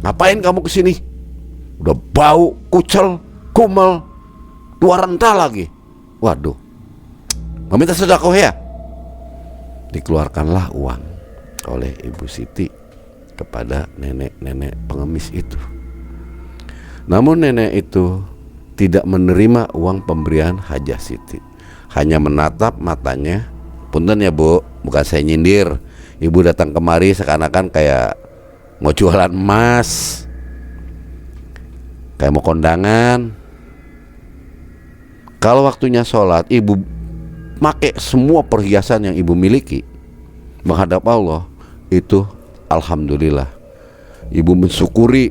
ngapain kamu kesini? Udah bau, kucel, kumel, dua renta lagi. Waduh, meminta sedekah ya? Dikeluarkanlah uang oleh Ibu Siti kepada nenek-nenek pengemis itu. Namun nenek itu tidak menerima uang pemberian Hajah Siti, hanya menatap matanya. Punten ya Bu, bukan saya nyindir. Ibu datang kemari seakan-akan kayak mau jualan emas, kayak mau kondangan. Kalau waktunya sholat, ibu pakai semua perhiasan yang ibu miliki menghadap Allah. Itu alhamdulillah, ibu mensyukuri.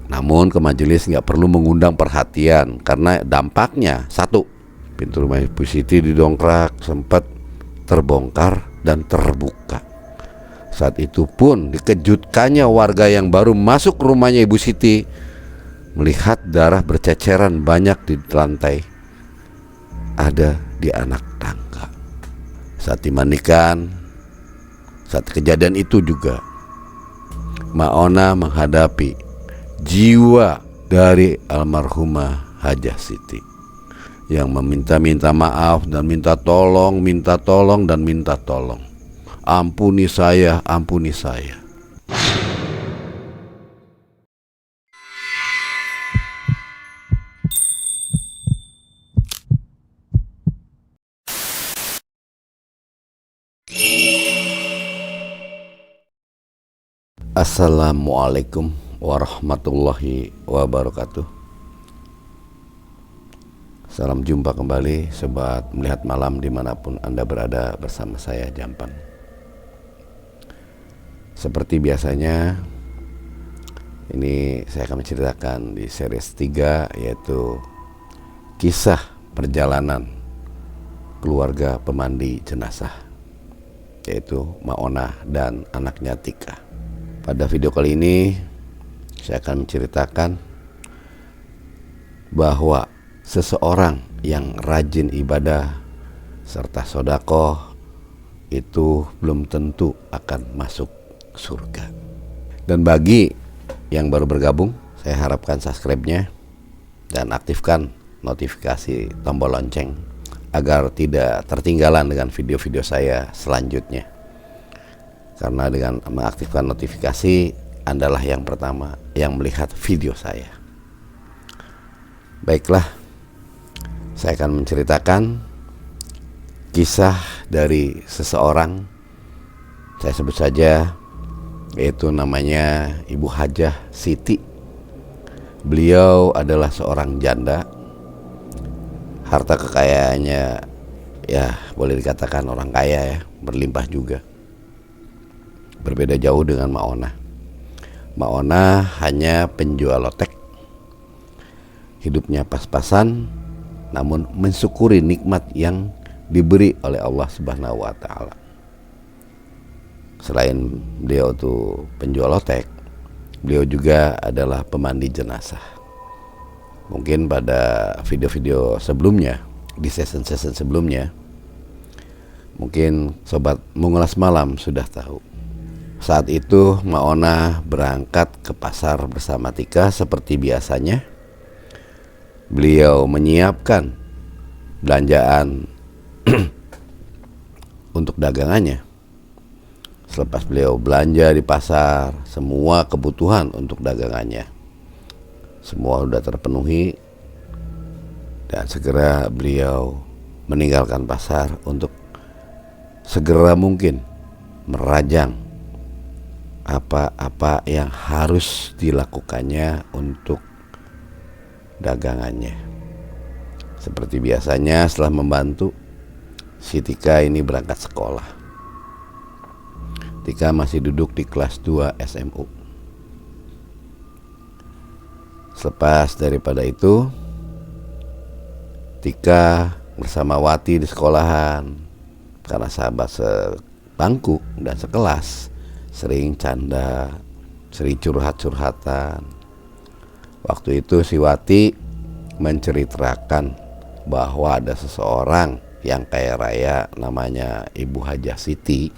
Namun ke majelis nggak perlu mengundang perhatian, karena dampaknya satu, pintu rumah Ibu Siti didongkrak, sempat terbongkar dan terbuka. Saat itu pun dikejutkannya warga yang baru masuk rumahnya Ibu Siti melihat darah berceceran banyak di lantai, ada di anak tangga. Saat dimandikan, saat kejadian itu juga Maona menghadapi jiwa dari almarhumah Hajah Siti yang meminta-minta maaf dan minta tolong dan minta tolong. Ampuni saya, ampuni saya. Assalamualaikum warahmatullahi wabarakatuh. Salam jumpa kembali sobat melihat malam dimanapun Anda berada, bersama saya Jampan. Seperti biasanya, ini saya akan menceritakan di series 3, yaitu kisah perjalanan keluarga pemandi jenazah, yaitu Maona dan anaknya Tika. Pada video kali ini saya akan menceritakan bahwa seseorang yang rajin ibadah serta sedekah itu belum tentu akan masuk surga. Dan bagi yang baru bergabung, saya harapkan subscribe-nya dan aktifkan notifikasi tombol lonceng agar tidak tertinggalan dengan video-video saya selanjutnya. Karena dengan mengaktifkan notifikasi, Andalah yang pertama yang melihat video saya. Baiklah, saya akan menceritakan kisah dari seseorang, saya sebut saja, yaitu namanya Ibu Hajah Siti. Beliau adalah seorang janda. Harta kekayaannya ya boleh dikatakan orang kaya ya, berlimpah juga. Berbeda jauh dengan Maona. Maona hanya penjual lotek. Hidupnya pas-pasan, namun mensyukuri nikmat yang diberi oleh Allah Subhanahu wa Ta'ala. Selain beliau tuh penjual lotek, beliau juga adalah pemandi jenazah. Mungkin pada video-video sebelumnya, di season-season sebelumnya, mungkin sobat mengulas malam sudah tahu. Saat itu Maona berangkat ke pasar bersama Tika seperti biasanya. Beliau menyiapkan belanjaan untuk dagangannya. Selepas beliau belanja di pasar, semua kebutuhan untuk dagangannya semua sudah terpenuhi, dan segera beliau meninggalkan pasar untuk segera mungkin merajang apa-apa yang harus dilakukannya untuk dagangannya. Seperti biasanya, setelah membantu, si Tika ini berangkat sekolah. Tika masih duduk di kelas 2 SMU. Selepas daripada itu, Tika bersama Wati di sekolahan, karena sahabat sebangku dan sekelas, sering canda, sering curhat-curhatan. Waktu itu si Wati menceritakan bahwa ada seseorang yang kaya raya namanya Ibu Hajah Siti.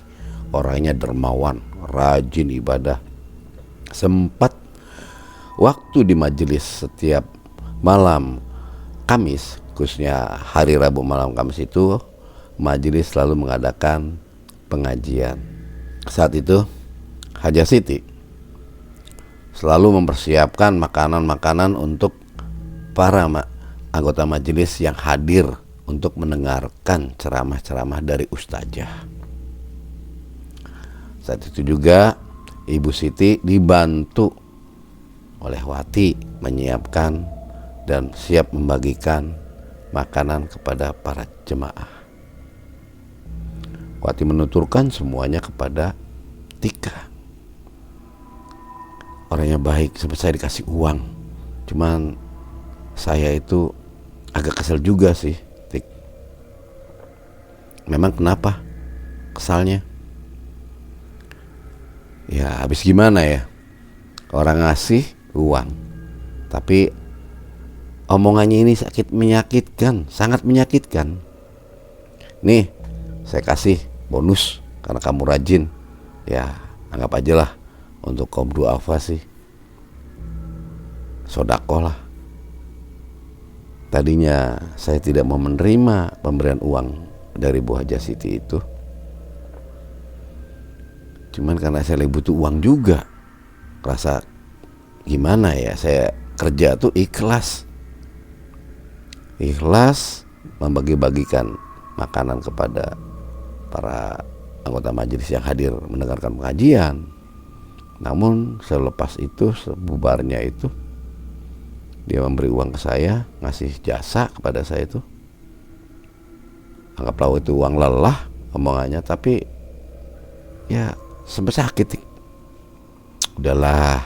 Orangnya dermawan, rajin ibadah, sempat waktu di majelis setiap malam Kamis, khususnya hari Rabu malam Kamis itu majelis selalu mengadakan pengajian. Saat itu Haja Siti selalu mempersiapkan makanan-makanan untuk para anggota majelis yang hadir untuk mendengarkan ceramah-ceramah dari ustazah. Saat itu juga Ibu Siti dibantu oleh Wati menyiapkan dan siap membagikan makanan kepada para jemaah. Wati menuturkan semuanya kepada Tika. Orangnya baik, sampai saya dikasih uang. Cuman saya itu agak kesel juga sih, Tik. Memang kenapa kesalnya? Ya habis gimana ya, orang ngasih uang tapi omongannya ini menyakitkan, sangat menyakitkan. Nih saya kasih bonus karena kamu rajin, ya anggap aja lah untuk kaum duafa sih, sodakoh lah. Tadinya saya tidak mau menerima pemberian uang dari Bu Haja Siti itu, cuman karena saya lagi butuh uang juga. Rasa gimana ya, saya kerja tuh ikhlas membagi-bagikan makanan kepada para anggota majelis yang hadir mendengarkan pengajian. Namun selepas itu, sebubarnya itu, dia memberi uang ke saya, ngasih jasa kepada saya itu. Anggaplah itu uang lelah omongannya, tapi ya sampai sakit. Udahlah,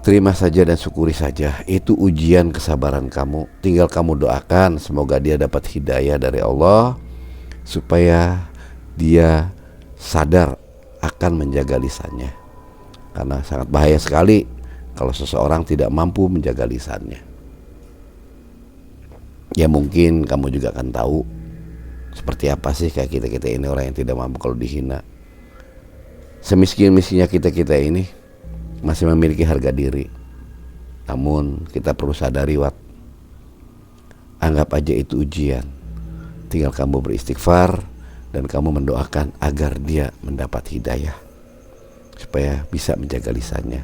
terima saja dan syukuri saja. Itu ujian kesabaran kamu. Tinggal kamu doakan semoga dia dapat hidayah dari Allah, supaya dia sadar akan menjaga lisannya. Karena sangat bahaya sekali kalau seseorang tidak mampu menjaga lisannya. Ya mungkin kamu juga akan tahu seperti apa sih kayak kita-kita ini, orang yang tidak mampu kalau dihina. Semiskin-miskinnya kita-kita ini masih memiliki harga diri. Namun kita perlu sadari, Wat, anggap aja itu ujian. Tinggal kamu beristighfar dan kamu mendoakan agar dia mendapat hidayah, supaya bisa menjaga lisannya.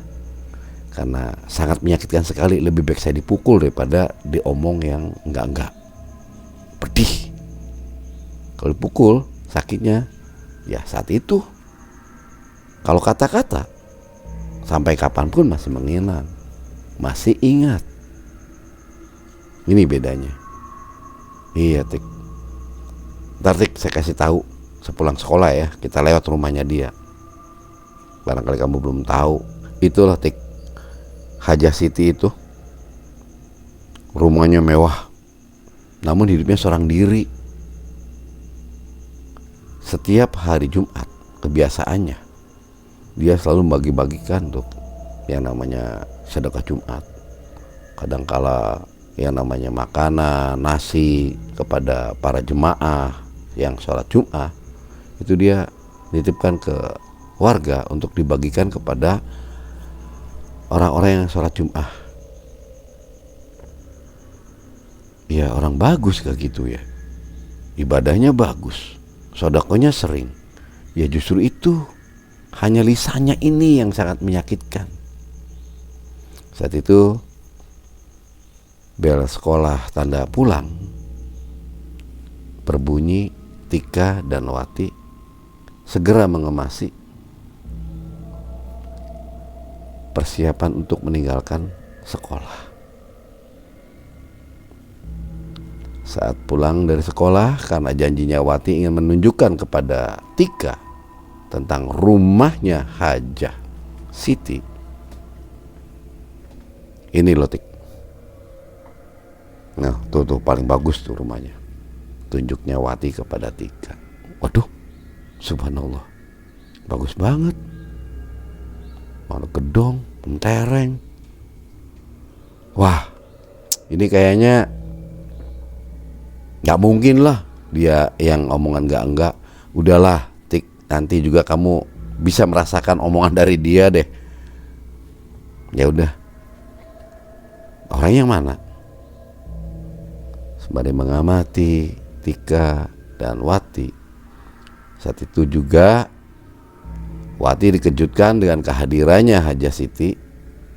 Karena sangat menyakitkan sekali, lebih baik saya dipukul daripada diomong yang enggak-enggak. Pedih. Kalau dipukul sakitnya ya saat itu. Kalau kata-kata sampai kapanpun masih mengenang, masih ingat. Ini bedanya. Iya, Tik. Ntar, Tik, saya kasih tahu sepulang sekolah ya, kita lewat rumahnya dia. Barangkali kamu belum tahu. Itulah, Tik, Haja Siti itu rumahnya mewah, namun hidupnya seorang diri. Setiap hari Jumat kebiasaannya dia selalu membagi-bagikan tuh yang namanya sedekah Jumat. Kadangkala yang namanya makanan, nasi kepada para jemaah yang sholat Jumat, itu dia nitipkan ke warga untuk dibagikan kepada orang-orang yang sholat Jumat. Ya orang bagus kayak gitu ya, ibadahnya bagus, sedekahnya sering. Ya justru itu, hanya lisannya ini yang sangat menyakitkan. Saat itu bel sekolah tanda pulang berbunyi. Tika dan Wati segera mengemasi persiapan untuk meninggalkan sekolah. Saat pulang dari sekolah, karena janjinya Wati ingin menunjukkan kepada Tika tentang rumahnya Haja Siti. Ini loh, Tik. Nah, tuh paling bagus tuh rumahnya. Tunjuknya Wati kepada Tika. Waduh, subhanallah, bagus banget. Mana gedong, mentereng. Wah, ini kayaknya gak mungkin lah dia yang omongan enggak. Udahlah, Tik, nanti juga kamu bisa merasakan omongan dari dia deh. Ya udah, orang yang mana? Sembari mengamati Tika dan Wati, saat itu juga Wati dikejutkan dengan kehadirannya Hajah Siti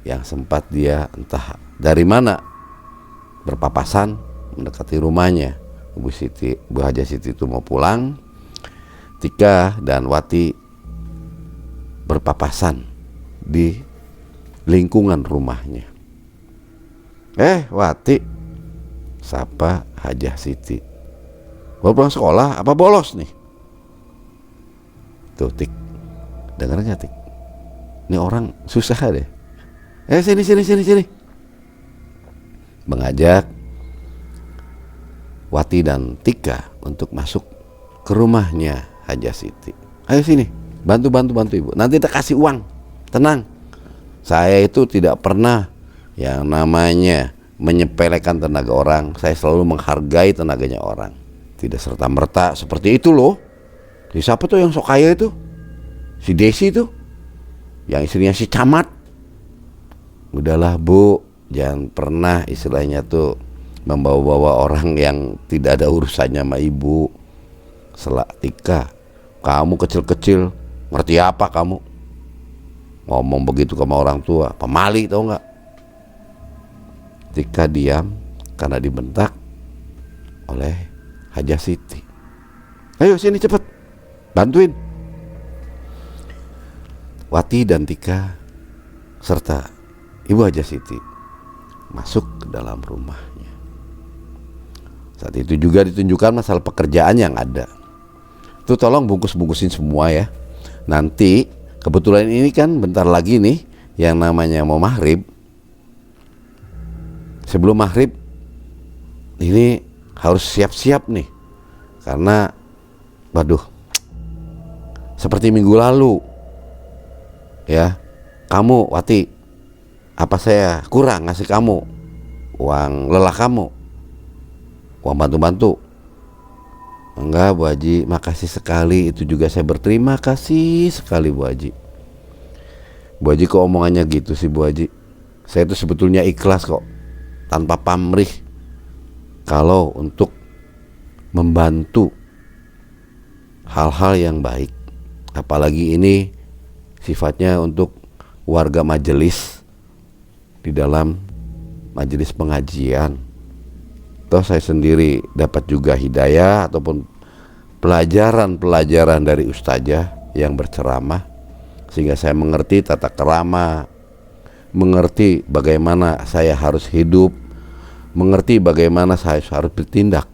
yang sempat dia entah dari mana berpapasan mendekati rumahnya. Bu Hajah Siti itu mau pulang, Tika dan Wati berpapasan di lingkungan rumahnya. Wati, sapa Hajah Siti, baru pulang sekolah apa bolos nih? Tuh Tik, dengar gak Tik? Ini orang susah deh. Sini. Mengajak Wati dan Tika untuk masuk ke rumahnya Hajah Siti. Ayo sini, bantu ibu. Nanti kita kasih uang. Tenang, saya itu tidak pernah yang namanya menyepelekan tenaga orang. Saya selalu menghargai tenaganya orang. Tidak serta-merta seperti itu loh. Si siapa tuh yang sok kaya itu? Si Desi tuh, yang istrinya si Camat. Udahlah Bu, jangan pernah istilahnya tuh membawa-bawa orang yang tidak ada urusannya sama ibu. Selak Tika, kamu kecil-kecil ngerti apa kamu? Ngomong begitu sama orang tua, pemali tau gak? Tika diam karena dibentak oleh Hajah Siti. Ayo sini cepet, bantuin. Wati dan Tika serta Ibu Hajah Siti masuk ke dalam rumahnya. Saat itu juga ditunjukkan masalah pekerjaan yang ada. Tuh tolong bungkus-bungkusin semua ya. Nanti kebetulan ini kan bentar lagi nih yang namanya mau maghrib. Sebelum maghrib ini harus siap-siap nih, karena waduh, seperti minggu lalu ya, kamu Wati, apa saya kurang ngasih kamu uang lelah kamu, uang bantu-bantu? Enggak Bu Haji, makasih sekali. Itu juga saya berterima kasih sekali Bu Haji. Bu Haji kok omongannya gitu sih Bu Haji? Saya itu sebetulnya ikhlas kok, tanpa pamrih, kalau untuk membantu hal-hal yang baik. Apalagi ini sifatnya untuk warga majelis, di dalam majelis pengajian. Toh saya sendiri dapat juga hidayah ataupun pelajaran-pelajaran dari ustazah yang berceramah, sehingga saya mengerti tata kerama, mengerti bagaimana saya harus hidup, mengerti bagaimana saya harus bertindak.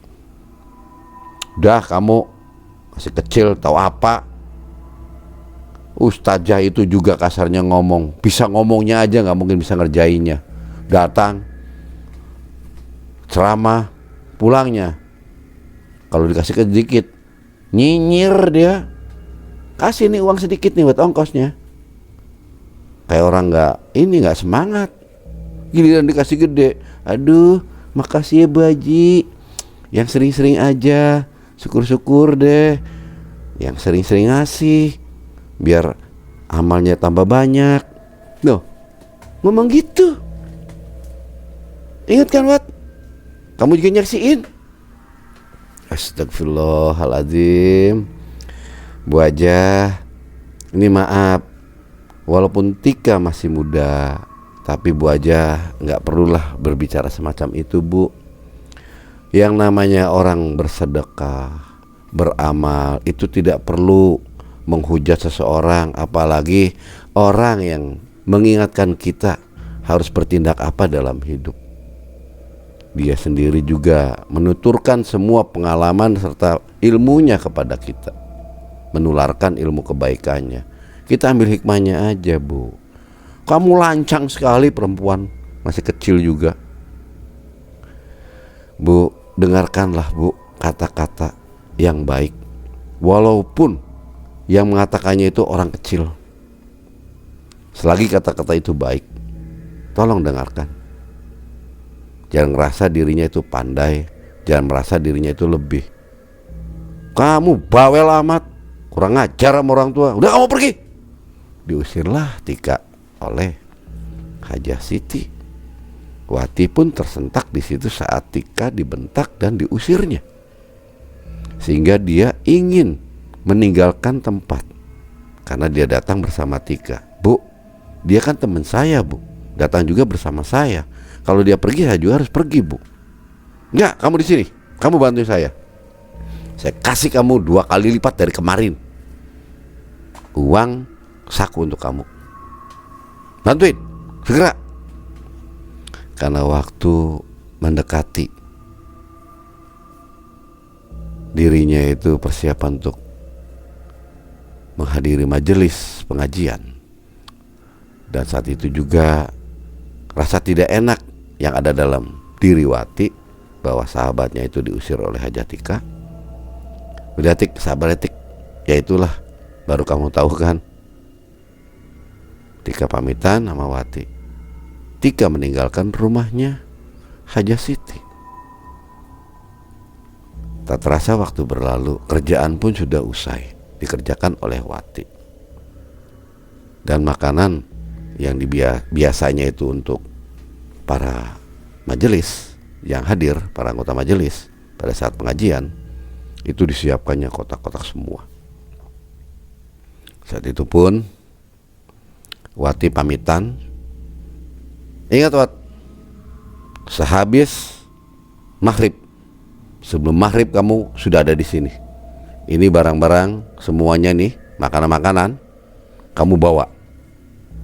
Udah, kamu masih kecil tahu apa? Ustazah itu juga kasarnya ngomong, bisa ngomongnya aja nggak mungkin bisa ngerjainnya. Datang ceramah, pulangnya kalau dikasih sedikit nyinyir dia. Kasih nih uang sedikit nih buat ongkosnya. Kayak orang nggak semangat. Giliran dikasih gede, aduh makasih ya Bu Haji, yang sering-sering aja, syukur-syukur deh yang sering-sering ngasih biar amalnya tambah banyak. Loh, ngomong gitu. Ingat kan Wat? Kamu juga nyaksiin. Astagfirullahaladzim. Bu Hajah, ini maaf, walaupun Tika masih muda, tapi Bu Hajah gak perlulah berbicara semacam itu Bu. Yang namanya orang bersedekah, beramal, itu tidak perlu menghujat seseorang, apalagi orang yang mengingatkan kita harus bertindak apa dalam hidup. Dia sendiri juga menuturkan semua pengalaman serta ilmunya kepada kita, menularkan ilmu kebaikannya. Kita ambil hikmahnya aja Bu. Kamu lancang sekali perempuan, masih kecil juga. Bu, dengarkanlah Bu kata-kata yang baik, walaupun yang mengatakannya itu orang kecil. Selagi kata-kata itu baik, tolong dengarkan. Jangan merasa dirinya itu pandai, jangan merasa dirinya itu lebih. Kamu bawel amat, kurang ajar sama orang tua. Udah kamu pergi. Diusirlah Tika oleh Hajah Siti. Wati pun tersentak di situ saat Tika dibentak dan diusirnya, sehingga dia ingin meninggalkan tempat karena dia datang bersama Tika. Bu, dia kan teman saya, Bu, datang juga bersama saya. Kalau dia pergi, saya juga harus pergi, Bu. Enggak, kamu di sini, kamu bantu saya kasih kamu 2 kali lipat dari kemarin uang saku untuk kamu, bantuin segera. Karena waktu mendekati, dirinya itu persiapan untuk menghadiri majelis pengajian, dan saat itu juga rasa tidak enak yang ada dalam diri Wati bahwa sahabatnya itu diusir oleh Hajah Tika. Udah Tik, sabar ya Tik, ya itulah, baru kamu tahu kan. Tika pamitan sama Wati. Tika meninggalkan rumahnya Hajah Siti. Tak terasa waktu berlalu, kerjaan pun sudah usai dikerjakan oleh Wati. Dan makanan yang biasanya itu untuk para majelis yang hadir, para anggota majelis pada saat pengajian, itu disiapkannya kotak-kotak semua. Saat itu pun Wati pamitan. Ingat Wat, sehabis maghrib, sebelum maghrib kamu sudah ada di sini. Ini barang-barang semuanya nih, makanan-makanan kamu bawa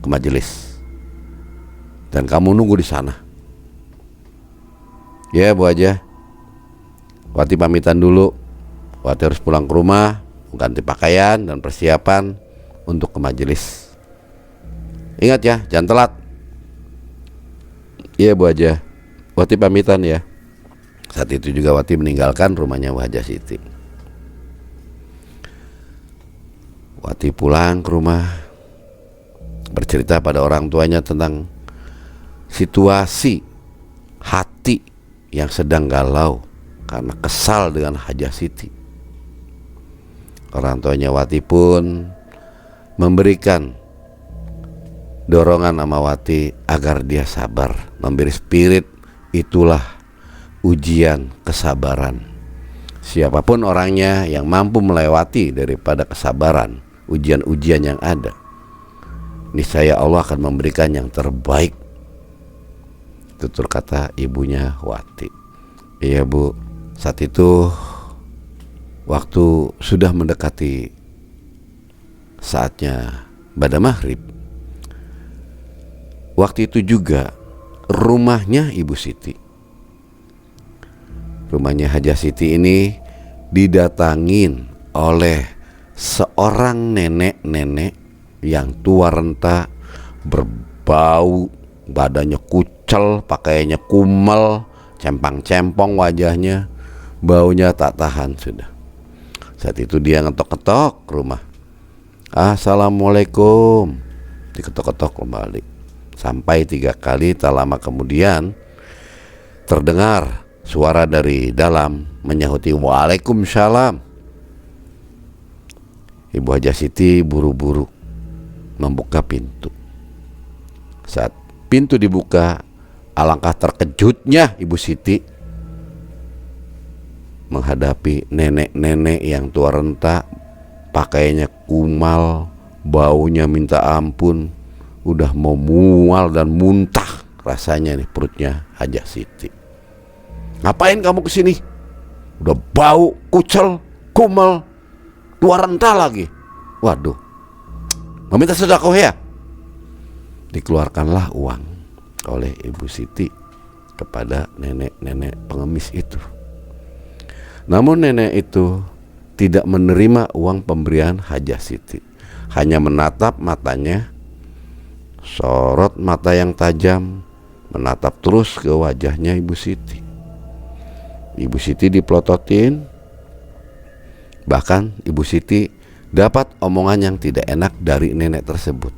ke majelis dan kamu nunggu di sana. Ya Bu aja. Wati pamitan dulu. Wati harus pulang ke rumah, ganti pakaian dan persiapan untuk ke majelis. Ingat ya, jangan telat. Iya Bu aja. Wati pamitan ya. Saat itu juga Wati meninggalkan rumahnya Hajah Siti. Wati pulang ke rumah, bercerita pada orang tuanya tentang situasi hati yang sedang galau karena kesal dengan Hajah Siti. Orang tuanya Wati pun memberikan dorongan sama Wati agar dia sabar, memberi spirit. Itulah ujian kesabaran. Siapapun orangnya yang mampu melewati daripada kesabaran ujian-ujian yang ada, niscaya Allah akan memberikan yang terbaik. Tutur kata ibunya Wati. Iya Bu. Saat itu waktu sudah mendekati saatnya pada maghrib. Waktu itu juga rumahnya Ibu Siti, rumahnya Hajah Siti ini didatangin oleh seorang nenek-nenek yang tua renta, berbau, badannya kucel, pakaiannya kumel, cempang-cempong wajahnya, baunya tak tahan sudah. Saat itu dia ngetok-ketok rumah. Assalamualaikum. Diketok-ketok kembali. Sampai 3 kali, tak lama kemudian terdengar suara dari dalam menyahuti Waalaikumsalam. Ibu Hajah Siti buru-buru membuka pintu. Saat pintu dibuka, alangkah terkejutnya Ibu Siti menghadapi nenek-nenek yang tua renta, pakaiannya kumal, baunya minta ampun, udah mau mual dan muntah rasanya nih perutnya Hajah Siti. Ngapain kamu kesini? Udah bau, kucel, kumel, tua renta lagi. Waduh, meminta sedekah ya? Dikeluarkanlah uang oleh Ibu Siti kepada nenek-nenek pengemis itu. Namun nenek itu tidak menerima uang pemberian Hajah Siti, hanya menatap matanya, sorot mata yang tajam, menatap terus ke wajahnya Ibu Siti. Ibu Siti dipelototin. Bahkan Ibu Siti dapat omongan yang tidak enak dari nenek tersebut.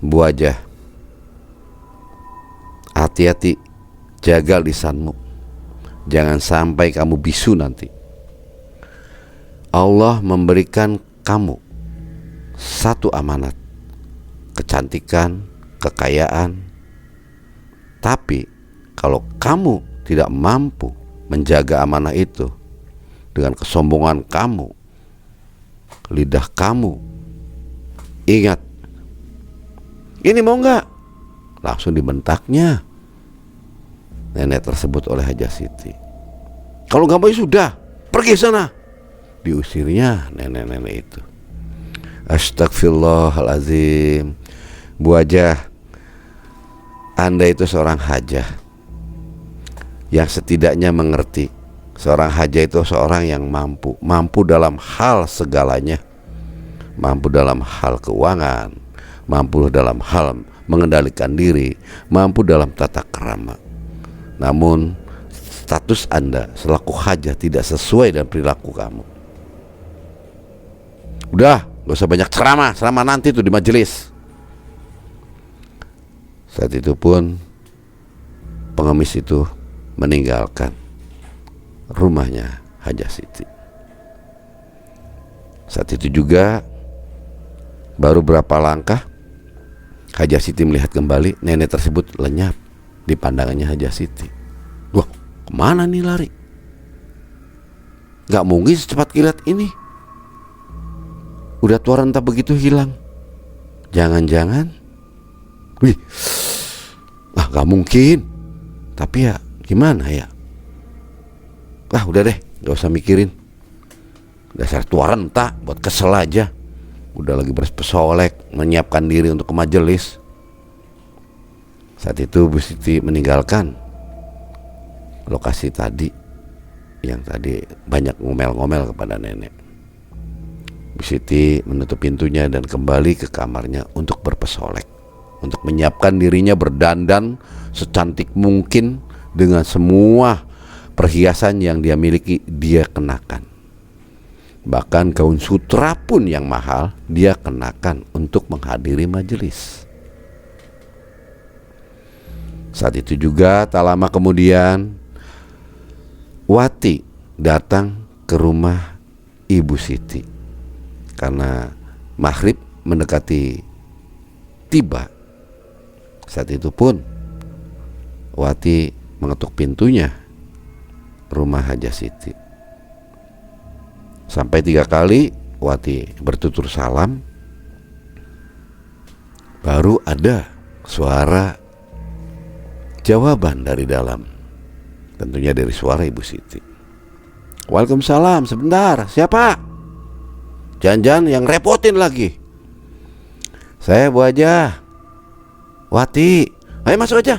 Bu Hajah, hati-hati, jaga lisanmu, jangan sampai kamu bisu nanti. Allah memberikan kamu satu amanat, kecantikan, kekayaan. Tapi kalau kamu tidak mampu menjaga amanah itu dengan kesombongan kamu, lidah kamu, ingat, ini mau nggak? Langsung dibentaknya nenek tersebut oleh Hajah Siti. Kalau nggak mau ya sudah, pergi sana. Diusirnya nenek-nenek itu. Astagfirullahaladzim. Bu Hajah, Anda itu seorang hajah yang setidaknya mengerti. Seorang hajah itu seorang yang mampu dalam hal segalanya. Mampu dalam hal keuangan, mampu dalam hal mengendalikan diri, mampu dalam tata krama. Namun status Anda selaku hajah tidak sesuai dengan perilaku kamu. Udah, gak usah banyak ceramah nanti tuh di majelis. Saat itu pun pengemis itu meninggalkan rumahnya Hajah Siti. Saat itu juga baru berapa langkah Hajah Siti melihat kembali nenek tersebut lenyap di pandangannya Hajah Siti. Wah, kemana nih lari? Gak mungkin secepat kilat ini. Udah tua renta begitu hilang. Jangan-jangan, gak mungkin. Tapi ya gimana ya? Udah deh, gak usah mikirin. Dasar tua renta, buat kesel aja. Udah lagi berpesolek menyiapkan diri untuk ke majelis. Saat itu Bu Siti meninggalkan lokasi tadi, yang tadi banyak ngomel-ngomel kepada nenek. Bu Siti menutup pintunya dan kembali ke kamarnya untuk berpesolek, untuk menyiapkan dirinya berdandan secantik mungkin dengan semua perhiasan yang dia miliki dia kenakan. Bahkan gaun sutra pun yang mahal dia kenakan untuk menghadiri majelis. Saat itu juga tak lama kemudian Wati datang ke rumah Ibu Siti karena maghrib mendekati tiba. Saat itu pun Wati mengetuk pintunya rumah Hajah Siti. Sampai 3 kali Wati bertutur salam, baru ada suara jawaban dari dalam. Tentunya dari suara Ibu Siti. Waalaikumsalam, sebentar, siapa? Jangan-jangan yang repotin lagi. Saya Bu Hajah, Wati, ayo masuk aja.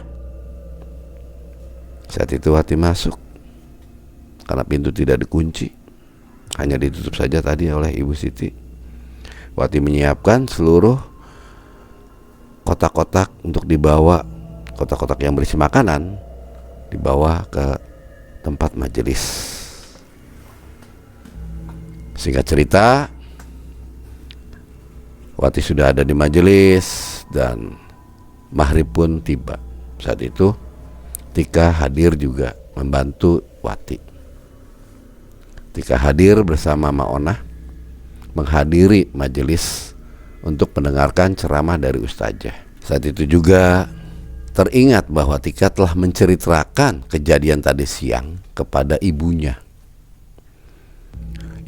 Saat itu Wati masuk karena pintu tidak dikunci, hanya ditutup saja tadi oleh Ibu Siti. Wati menyiapkan seluruh kotak-kotak untuk dibawa, kotak-kotak yang berisi makanan dibawa ke tempat majelis. Singkat cerita, Wati sudah ada di majelis dan maghrib pun tiba. Saat itu Tika hadir juga membantu Wati. Tika hadir bersama Maonah menghadiri majelis untuk mendengarkan ceramah dari ustazah. Saat itu juga teringat bahwa Tika telah menceritakan kejadian tadi siang kepada ibunya.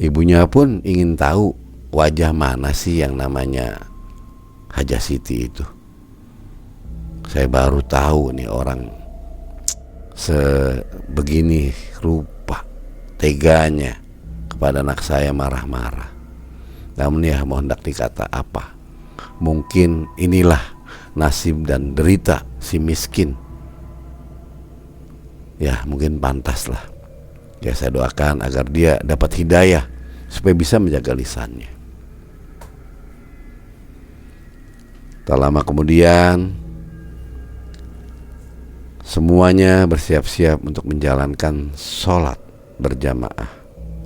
Ibunya pun ingin tahu wajah mana sih yang namanya Hajah Siti itu. Saya baru tahu nih orang sebegini rupa teganya kepada anak saya marah-marah. Namun ya mau hendak dikata apa, mungkin inilah nasib dan derita si miskin. Ya mungkin pantas lah. Ya saya doakan agar dia dapat hidayah supaya bisa menjaga lisannya. Tak lama kemudian semuanya bersiap-siap untuk menjalankan sholat berjamaah.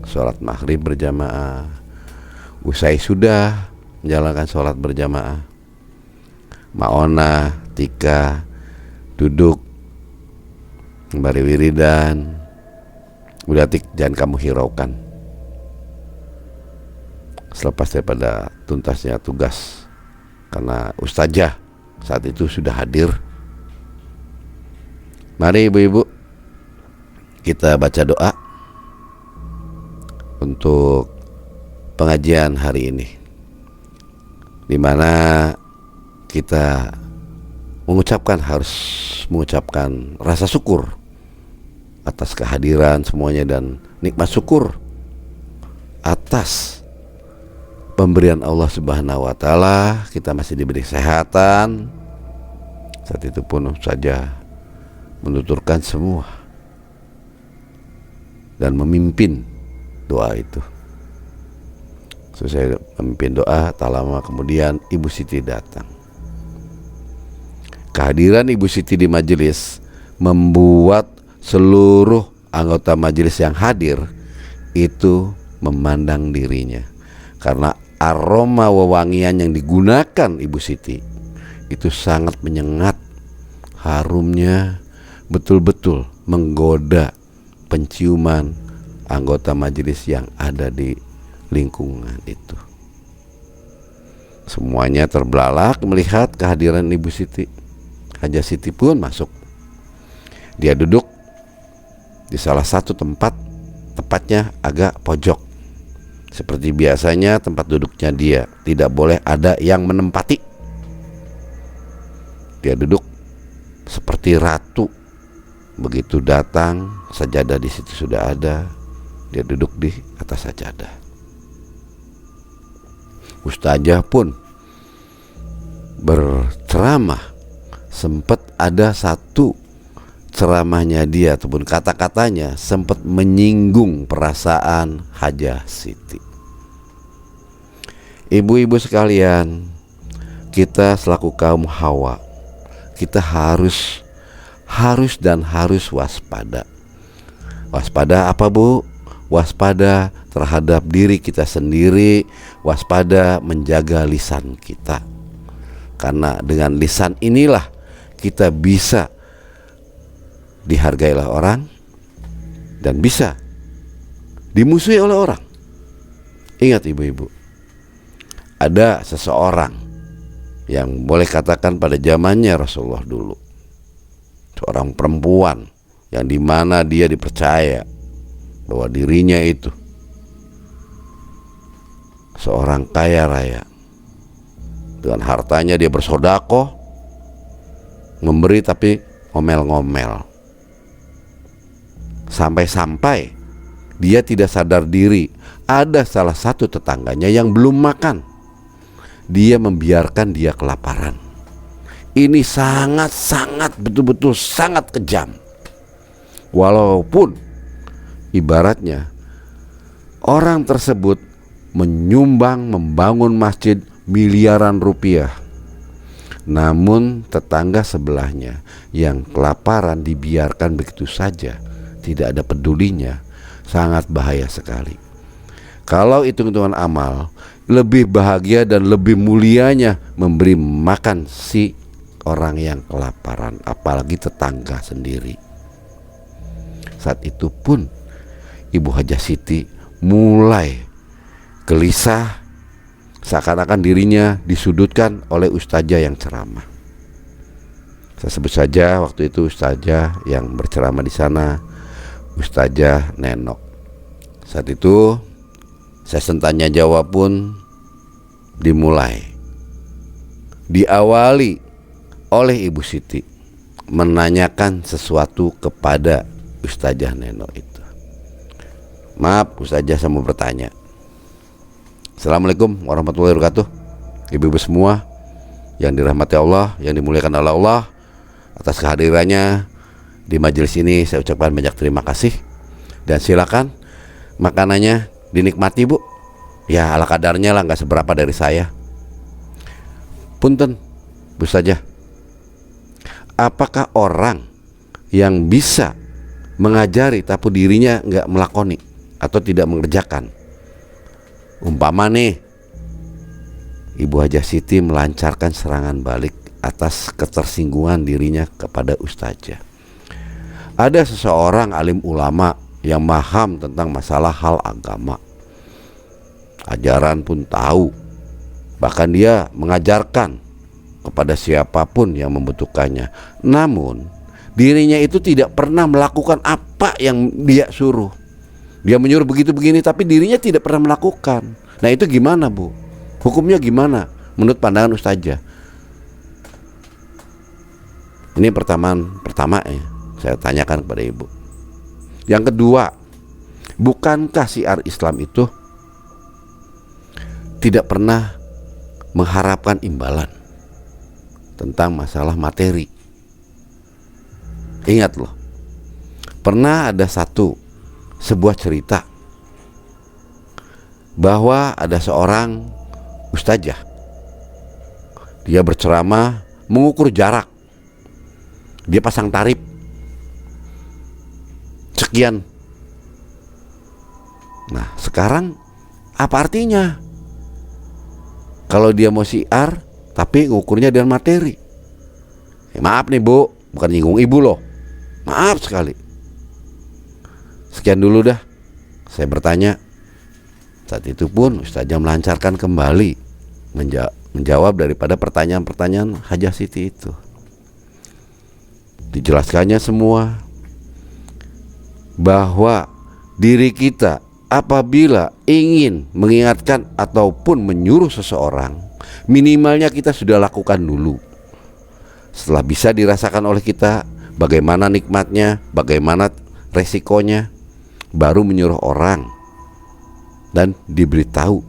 Sholat maghrib berjamaah. Usai sudah menjalankan sholat berjamaah, Maona, Tika duduk kembali wiridan. Udah Tik, jangan kamu hiraukan. Selepas daripada tuntasnya tugas, karena ustazah saat itu sudah hadir. Mari ibu-ibu kita baca doa untuk pengajian hari ini, di mana kita harus mengucapkan rasa syukur atas kehadiran semuanya dan nikmat syukur atas pemberian Allah Subhanahu wa taala. Kita masih diberi kesehatan. Saat itu pun saja menuturkan semua dan memimpin doa itu. Selesai memimpin doa, tak lama kemudian Ibu Siti datang. Kehadiran Ibu Siti di majelis membuat seluruh anggota majelis yang hadir itu memandang dirinya, karena aroma wewangian yang digunakan Ibu Siti itu sangat menyengat. Harumnya betul-betul menggoda penciuman anggota majelis yang ada di lingkungan itu. Semuanya terbelalak melihat kehadiran Ibu Siti. Haja Siti pun masuk. Dia duduk di salah satu tempat, tepatnya agak pojok. Seperti biasanya tempat duduknya dia, tidak boleh ada yang menempati. Dia duduk seperti ratu. Begitu datang, sajadah di situ sudah ada. Dia duduk di atas sajadah. Ustazah pun berceramah. Sempat ada satu ceramahnya dia ataupun kata-katanya sempat menyinggung perasaan Hajah Siti. Ibu-ibu sekalian, kita selaku kaum hawa, kita harus waspada. Waspada apa, Bu? Waspada terhadap diri kita sendiri, waspada menjaga lisan kita. Karena dengan lisan inilah kita bisa dihargai oleh orang dan bisa dimusuhi oleh orang. Ingat ibu-ibu, ada seseorang yang boleh katakan pada zamannya Rasulullah dulu, seorang perempuan yang dimana dia dipercaya bahwa dirinya itu seorang kaya raya. Dengan hartanya dia bersedekah, memberi tapi ngomel-ngomel. Sampai-sampai dia tidak sadar diri, ada salah satu tetangganya yang belum makan. Dia membiarkan dia kelaparan. Ini sangat-sangat betul-betul sangat kejam. Walaupun ibaratnya orang tersebut menyumbang membangun masjid miliaran rupiah, namun tetangga sebelahnya yang kelaparan dibiarkan begitu saja, tidak ada pedulinya. Sangat bahaya sekali. Kalau hitung-hitungan amal, lebih bahagia dan lebih mulianya memberi makan si orang yang kelaparan, apalagi tetangga sendiri. Saat itu pun Ibu Hajah Siti mulai gelisah, seakan-akan dirinya disudutkan oleh ustazah yang ceramah. Saya sebut saja waktu itu ustazah yang berceramah di sana, Ustazah Nenok. Saat itu sesi tanya jawab pun dimulai. Diawali oleh Ibu Siti menanyakan sesuatu kepada Ustazah Nenok itu. Maaf Ustazah, saya mau bertanya. Assalamualaikum warahmatullahi wabarakatuh. Ibu-ibu semua yang dirahmati Allah, yang dimuliakan oleh Allah, atas kehadirannya di majelis ini saya ucapkan banyak terima kasih. Dan silakan makanannya dinikmati, Bu. Ya ala kadarnya lah, gak seberapa dari saya. Punten Bu saja, apakah orang yang bisa mengajari tapi dirinya gak melakoni atau tidak mengerjakan? Umpama nih Ibu Hajah Siti melancarkan serangan balik atas ketersinggungan dirinya kepada ustazah. Ada seseorang alim ulama yang paham tentang masalah hal agama, ajaran pun tahu, bahkan dia mengajarkan kepada siapapun yang membutuhkannya. Namun dirinya itu tidak pernah melakukan apa yang dia suruh. Dia menyuruh begitu begini, tapi dirinya tidak pernah melakukan. Nah itu gimana Bu? Hukumnya gimana menurut pandangan Ustazah? Ini pertama ya, saya tanyakan kepada Ibu. Yang kedua, bukankah syiar Islam itu tidak pernah mengharapkan imbalan tentang masalah materi? Ingat loh, pernah ada sebuah cerita bahwa ada seorang ustazah, dia berceramah mengukur jarak, dia pasang tarif sekian. Nah sekarang apa artinya kalau dia mau syiar tapi ngukurnya dengan materi? Maaf nih Bu, bukan nyinggung Ibu loh, maaf sekali. Sekian dulu dah saya bertanya. Saat itu pun Ustazah melancarkan kembali menjawab daripada pertanyaan-pertanyaan Hajah Siti itu. Dijelaskannya semua bahwa diri kita apabila ingin mengingatkan ataupun menyuruh seseorang, minimalnya kita sudah lakukan dulu. Setelah bisa dirasakan oleh kita bagaimana nikmatnya, bagaimana resikonya, baru menyuruh orang dan diberitahu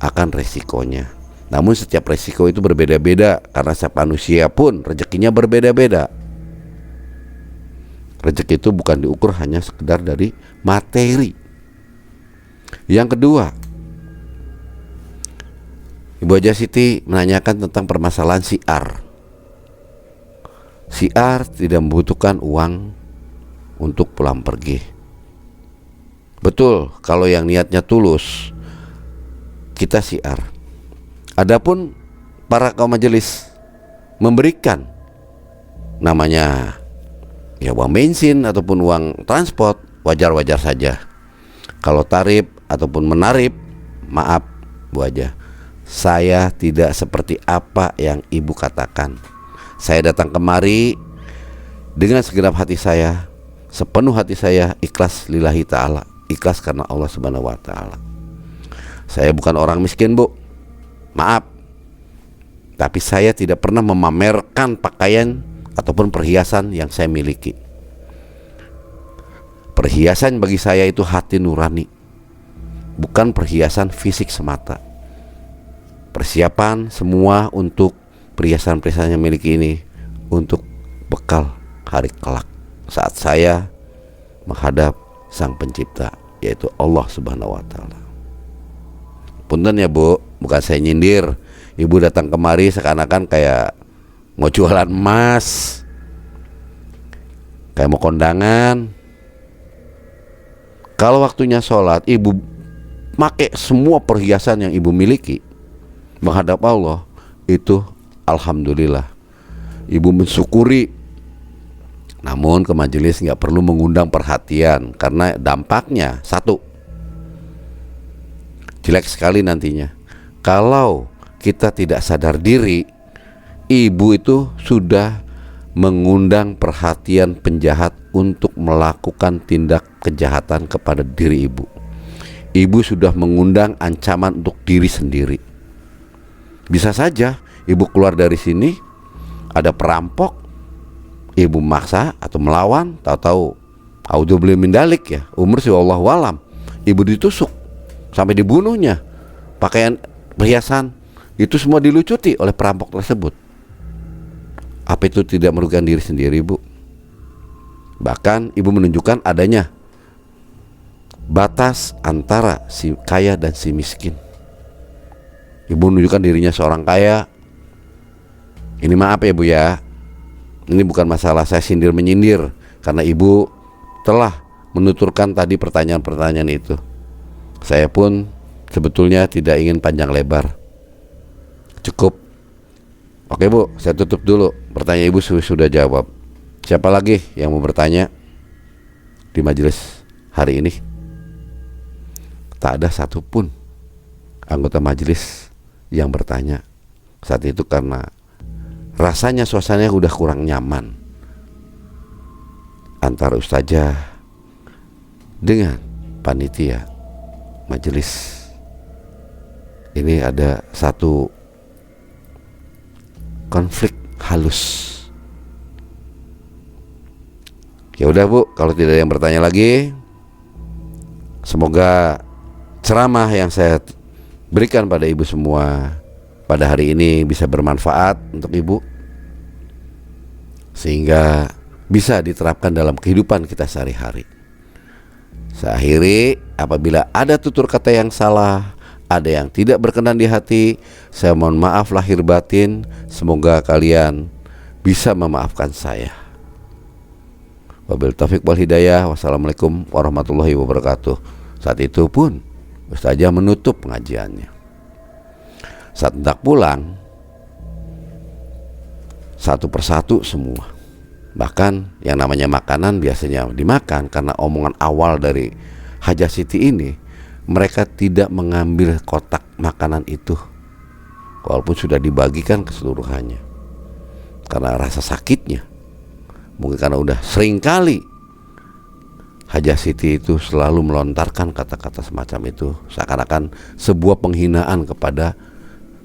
akan resikonya. Namun setiap resiko itu berbeda-beda karena setiap manusia pun rezekinya berbeda-beda. Rezeki itu bukan diukur hanya sekedar dari materi. Yang kedua, Ibu Hajah Siti menanyakan tentang permasalahan syiar. Syiar tidak membutuhkan uang untuk pulang pergi. Betul, kalau yang niatnya tulus kita syiar. Adapun para kaum majelis memberikan namanya ya uang bensin ataupun uang transport, wajar-wajar saja. Kalau tarif ataupun menarif, maaf Bu Hajah, saya tidak seperti apa yang Ibu katakan. Saya datang kemari dengan segenap hati saya, sepenuh hati saya, ikhlas lillahi ta'ala, ikhlas karena Allah Subhanahu wa ta'ala. Saya bukan orang miskin Bu, maaf, tapi saya tidak pernah memamerkan pakaian ataupun perhiasan yang saya miliki. Perhiasan bagi saya itu hati nurani, bukan perhiasan fisik semata. Persiapan semua untuk perhiasan-perhiasan yang miliki ini untuk bekal hari kelak saat saya menghadap Sang Pencipta, yaitu Allah Subhanahu wa ta'ala. Punten ya Bu, bukan saya nyindir. Ibu datang kemari seakan-akan kayak mau jualan emas, kayak mau kondangan. Kalau waktunya sholat, Ibu pakai semua perhiasan yang Ibu miliki menghadap Allah, itu alhamdulillah, Ibu mensyukuri. Namun ke majelis nggak perlu mengundang perhatian karena dampaknya satu, jelek sekali nantinya. Kalau kita tidak sadar diri, Ibu itu sudah mengundang perhatian penjahat untuk melakukan tindak kejahatan kepada diri Ibu. Ibu sudah mengundang ancaman untuk diri sendiri. Bisa saja Ibu keluar dari sini, ada perampok, Ibu maksa atau melawan, tahu-tahu auzubillahi min dzalik ya, umur sih wallahu alam, Ibu ditusuk sampai dibunuhnya. Pakaian, perhiasan itu semua dilucuti oleh perampok tersebut. Apa itu tidak merugikan diri sendiri Bu? Bahkan Ibu menunjukkan adanya batas antara si kaya dan si miskin. Ibu menunjukkan dirinya seorang kaya. Ini maaf ya Bu ya, ini bukan masalah saya sindir menyindir, karena Ibu telah menuturkan tadi pertanyaan-pertanyaan itu. Saya pun sebetulnya tidak ingin panjang lebar, cukup. Oke Bu, saya tutup dulu. Pertanyaan Ibu sudah jawab. Siapa lagi yang mau bertanya di majelis hari ini? Tak ada satupun anggota majelis yang bertanya. Saat itu karena rasanya suasananya udah kurang nyaman antara ustazah dengan panitia majelis. Ini ada satu konflik halus. Ya udah Bu, kalau tidak ada yang bertanya lagi, semoga ceramah yang saya berikan pada ibu semua pada hari ini bisa bermanfaat untuk ibu, sehingga bisa diterapkan dalam kehidupan kita sehari-hari. Saya akhiri, apabila ada tutur kata yang salah, ada yang tidak berkenan di hati, saya mohon maaf lahir batin. Semoga kalian bisa memaafkan saya. Wabil taufiq wal hidayah. Wassalamualaikum warahmatullahi wabarakatuh. Saat itu pun ustazah menutup pengajiannya. Saat hendak pulang, satu persatu semua, bahkan yang namanya makanan biasanya dimakan, karena omongan awal dari Hajah Siti ini, mereka tidak mengambil kotak makanan itu walaupun sudah dibagikan keseluruhannya, karena rasa sakitnya. Mungkin karena udah sering kali Hajah Siti itu selalu melontarkan kata-kata semacam itu, seakan-akan sebuah penghinaan kepada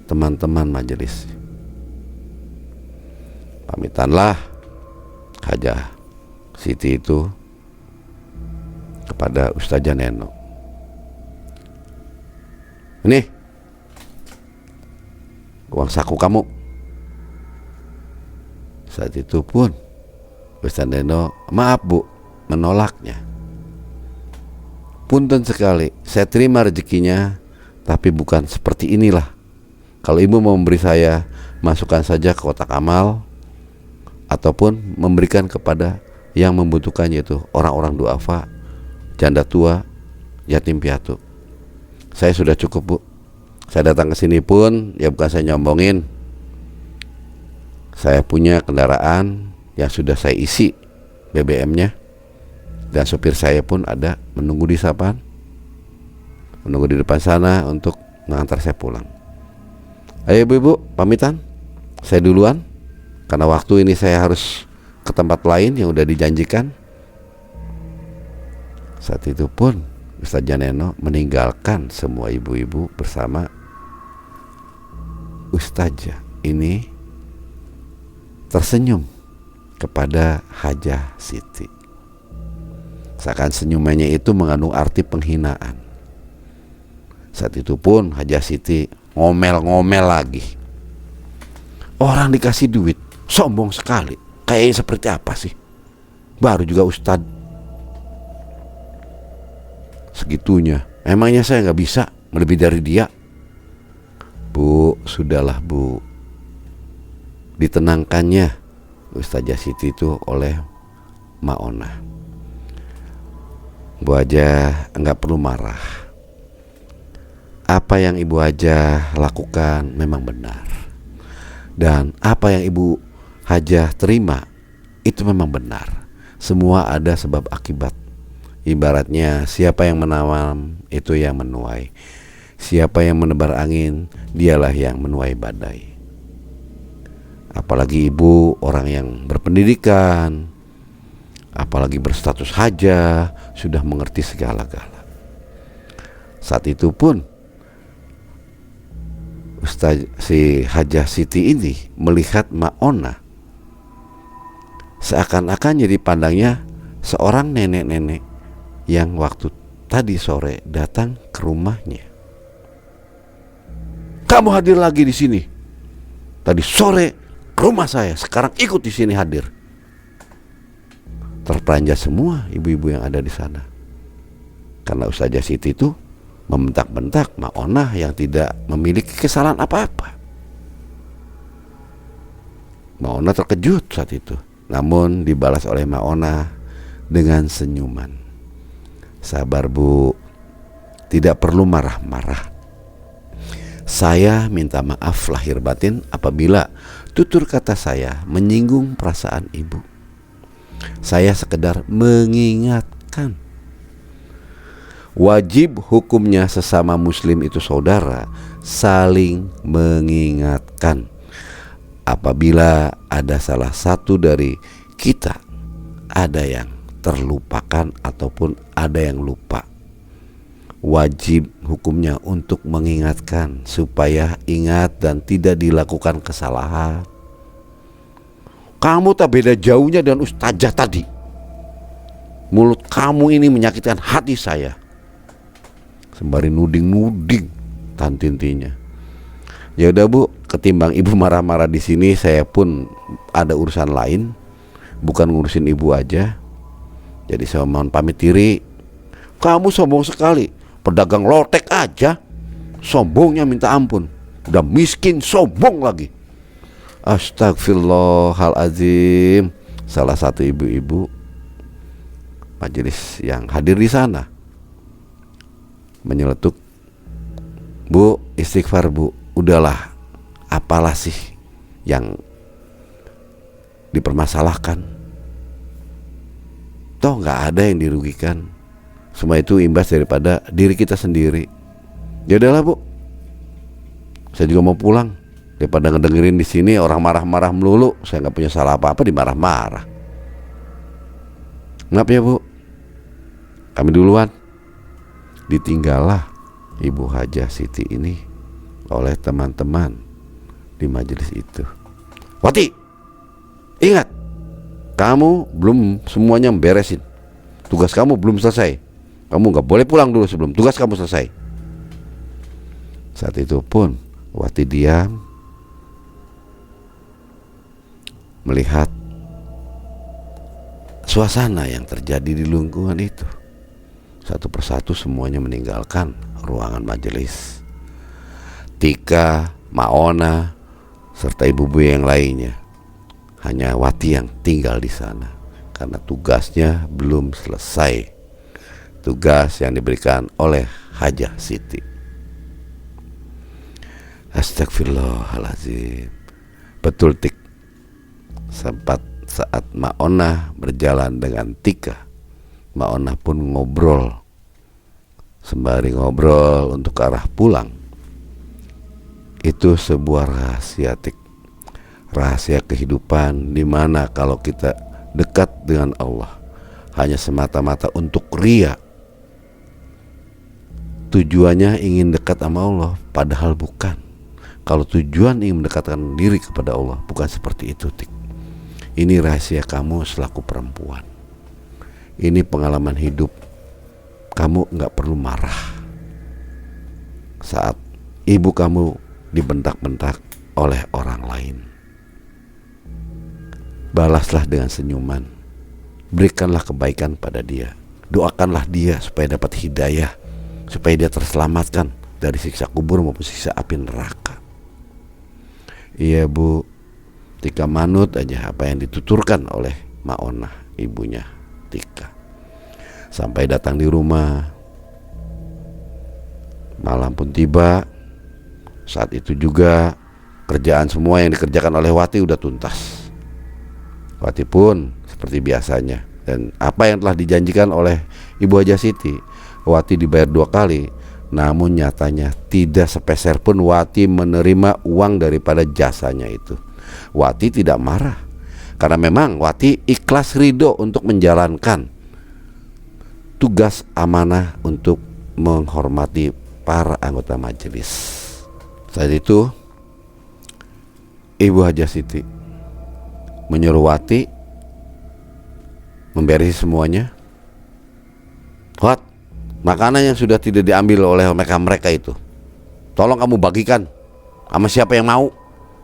teman-teman majelis. Pamitanlah Hajah Siti itu kepada Ustazah Neno. Ini uang saku kamu. Saat itu pun Ustaz Neno, maaf Bu, menolaknya. Punten sekali, saya terima rezekinya, tapi bukan seperti inilah. Kalau ibu mau memberi saya, masukkan saja ke kotak amal, ataupun memberikan kepada yang membutuhkan, yaitu orang-orang duafa, janda tua, yatim piatu. Saya sudah cukup Bu. Saya datang ke sini pun ya bukan saya nyombongin. Saya punya kendaraan yang sudah saya isi BBM-nya, dan sopir saya pun ada menunggu di Sapan, menunggu di depan sana untuk mengantar saya pulang. Ayo ibu-ibu, pamitan. Saya duluan, karena waktu ini saya harus ke tempat lain yang udah dijanjikan. Saat itu pun Ustazah Neno meninggalkan semua ibu-ibu bersama Ustazah ini, tersenyum kepada Hajah Siti. Seakan senyumannya itu mengandung arti penghinaan. Saat itu pun Hajah Siti ngomel-ngomel lagi. Orang dikasih duit, sombong sekali. Kayaknya seperti apa sih? Baru juga Ustad. Segitunya. Emangnya saya gak bisa lebih dari dia? Bu, sudahlah Bu. Ditenangkannya Ustazah Siti itu oleh Maona. Bu Hajah enggak perlu marah. Apa yang Ibu Hajah lakukan memang benar, dan apa yang Ibu Hajah terima itu memang benar. Semua ada sebab akibat. Ibaratnya siapa yang menanam itu yang menuai. Siapa yang menebar angin, dialah yang menuai badai. Apalagi ibu orang yang berpendidikan, apalagi berstatus hajah, sudah mengerti segala-gala. Saat itu pun si Hajah Siti ini melihat Maona, seakan-akan jadi pandangnya seorang nenek-nenek yang waktu tadi sore datang ke rumahnya. Kamu hadir lagi di sini. Tadi sore ke rumah saya, sekarang ikut di sini hadir. Terperanjat semua ibu-ibu yang ada di sana, karena Ustazah Siti itu membentak-bentak Maona yang tidak memiliki kesalahan apa-apa. Maona terkejut saat itu, namun dibalas oleh Maona dengan senyuman. Sabar Bu, tidak perlu marah-marah. Saya minta maaf lahir batin apabila tutur kata saya menyinggung perasaan ibu. Saya sekedar mengingatkan. Wajib hukumnya sesama muslim itu saudara, saling mengingatkan. apabila ada salah satu dari kita ada yang terlupakan ataupun ada yang lupa, wajib hukumnya untuk mengingatkan supaya ingat dan tidak dilakukan kesalahan. Kamu tak beda jauhnya dengan ustazah tadi. Mulut kamu ini menyakitkan hati saya. Sembari nuding-nuding tantintinya. Ya udah Bu, ketimbang ibu marah-marah di sini, saya pun ada urusan lain, bukan ngurusin ibu aja. Jadi saya mohon pamit diri. Kamu sombong sekali, pedagang lotek aja sombongnya minta ampun, udah miskin sombong lagi. Astagfirullahaladzim. Salah satu ibu-ibu majelis yang hadir di sana menyeletuk, Bu, istighfar Bu, udahlah, apalah sih yang dipermasalahkan, toh nggak ada yang dirugikan, semua itu imbas daripada diri kita sendiri. Ya udahlah Bu, saya juga mau pulang, daripada ngedengerin di sini orang marah-marah melulu. Saya nggak punya salah apa-apa dimarah-marah. Maaf ya Bu, kami duluan. Ditinggallah Ibu Hajah Siti ini oleh teman-teman di majelis itu. Wati, ingat, kamu belum semuanya beresin. Tugas kamu belum selesai. Kamu gak boleh pulang dulu sebelum tugas kamu selesai. Saat itu pun Wati diam, melihat suasana yang terjadi di lingkungan itu. Satu persatu semuanya meninggalkan ruangan majelis. Tika, Maona, serta ibu-ibu yang lainnya. Hanya Wati yang tinggal di sana karena tugasnya belum selesai. Tugas yang diberikan oleh Hajah Siti. Astagfirullahaladzim. Betul Tik. Sempat saat Maona berjalan dengan Tika, Maona pun ngobrol. Sembari ngobrol untuk ke arah pulang, itu sebuah rahasia Tik. Rahasia kehidupan, di mana kalau kita dekat dengan Allah hanya semata-mata untuk ria, tujuannya ingin dekat sama Allah, padahal bukan. Kalau tujuan ingin mendekatkan diri kepada Allah, bukan seperti itu Tik. Ini rahasia kamu selaku perempuan. Ini pengalaman hidup. Kamu gak perlu marah saat ibu kamu dibentak-bentak oleh orang lain. Balaslah dengan senyuman. Berikanlah kebaikan pada dia. Doakanlah dia supaya dapat hidayah, supaya dia terselamatkan dari siksa kubur maupun siksa api neraka. Iya Bu, Tika manut aja apa yang dituturkan oleh Maona, ibunya Tika. Sampai datang di rumah, malam pun tiba. Saat itu juga kerjaan semua yang dikerjakan oleh Wati udah tuntas. Wati pun seperti biasanya, dan apa yang telah dijanjikan oleh Ibu Hajah Siti, Wati dibayar 2 kali. Namun nyatanya tidak sepeser pun Wati menerima uang daripada jasanya itu. Wati tidak marah, karena memang Wati ikhlas ridho untuk menjalankan tugas amanah untuk menghormati para anggota majelis. Saat itu Ibu Hajah Siti menyuruh Wati memberisi semuanya. Wat, makanan yang sudah tidak diambil oleh mereka itu, tolong kamu bagikan sama siapa yang mau.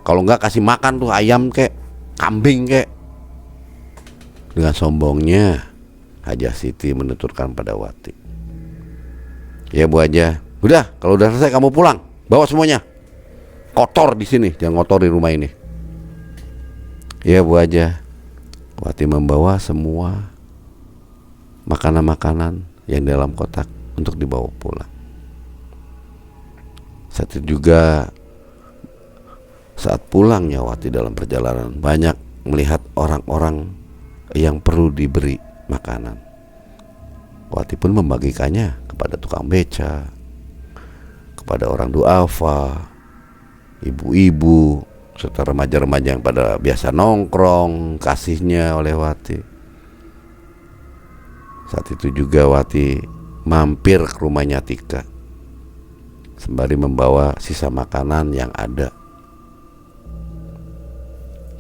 Kalau enggak kasih makan tuh ayam kek, kambing kek. Dengan sombongnya Hajah Siti menuturkan pada Wati, ya Bu Hajah, udah, kalau udah selesai kamu pulang, bawa semuanya. Kotor di sini, jangan ngotori rumah ini. Ya Bu Hajah. Wati membawa semua makanan-makanan yang dalam kotak untuk dibawa pulang. Saat itu juga saat pulangnya Wati dalam perjalanan, banyak melihat orang-orang yang perlu diberi makanan. Wati pun membagikannya kepada tukang beca, kepada orang duafa, ibu-ibu, serta remaja-remaja yang pada biasa nongkrong, kasihnya oleh Wati. Saat itu juga Wati mampir ke rumahnya Tika sembari membawa sisa makanan yang ada.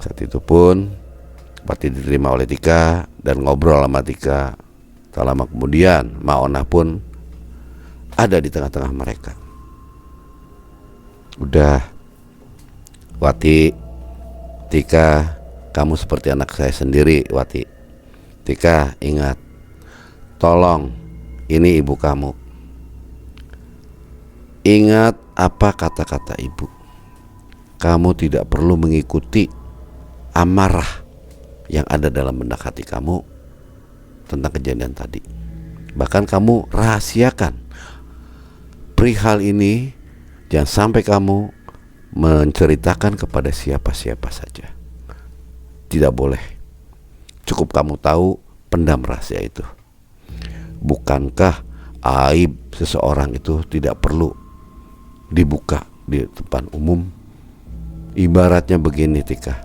Saat itu pun Wati diterima oleh Tika dan ngobrol sama Tika. Tak lama kemudian Maona pun ada di tengah-tengah mereka. Udah, Wati, Tika, kamu seperti anak saya sendiri, Wati. Tika, ingat, tolong, ini ibu kamu. Ingat apa kata-kata ibu. Kamu tidak perlu mengikuti amarah yang ada dalam benak hati kamu tentang kejadian tadi. Bahkan kamu rahasiakan perihal ini. Jangan sampai kamu menceritakan kepada siapa-siapa saja. Tidak boleh. Cukup kamu tahu, pendam rahasia itu. Bukankah aib seseorang itu tidak perlu dibuka di depan umum? Ibaratnya begini, Tika.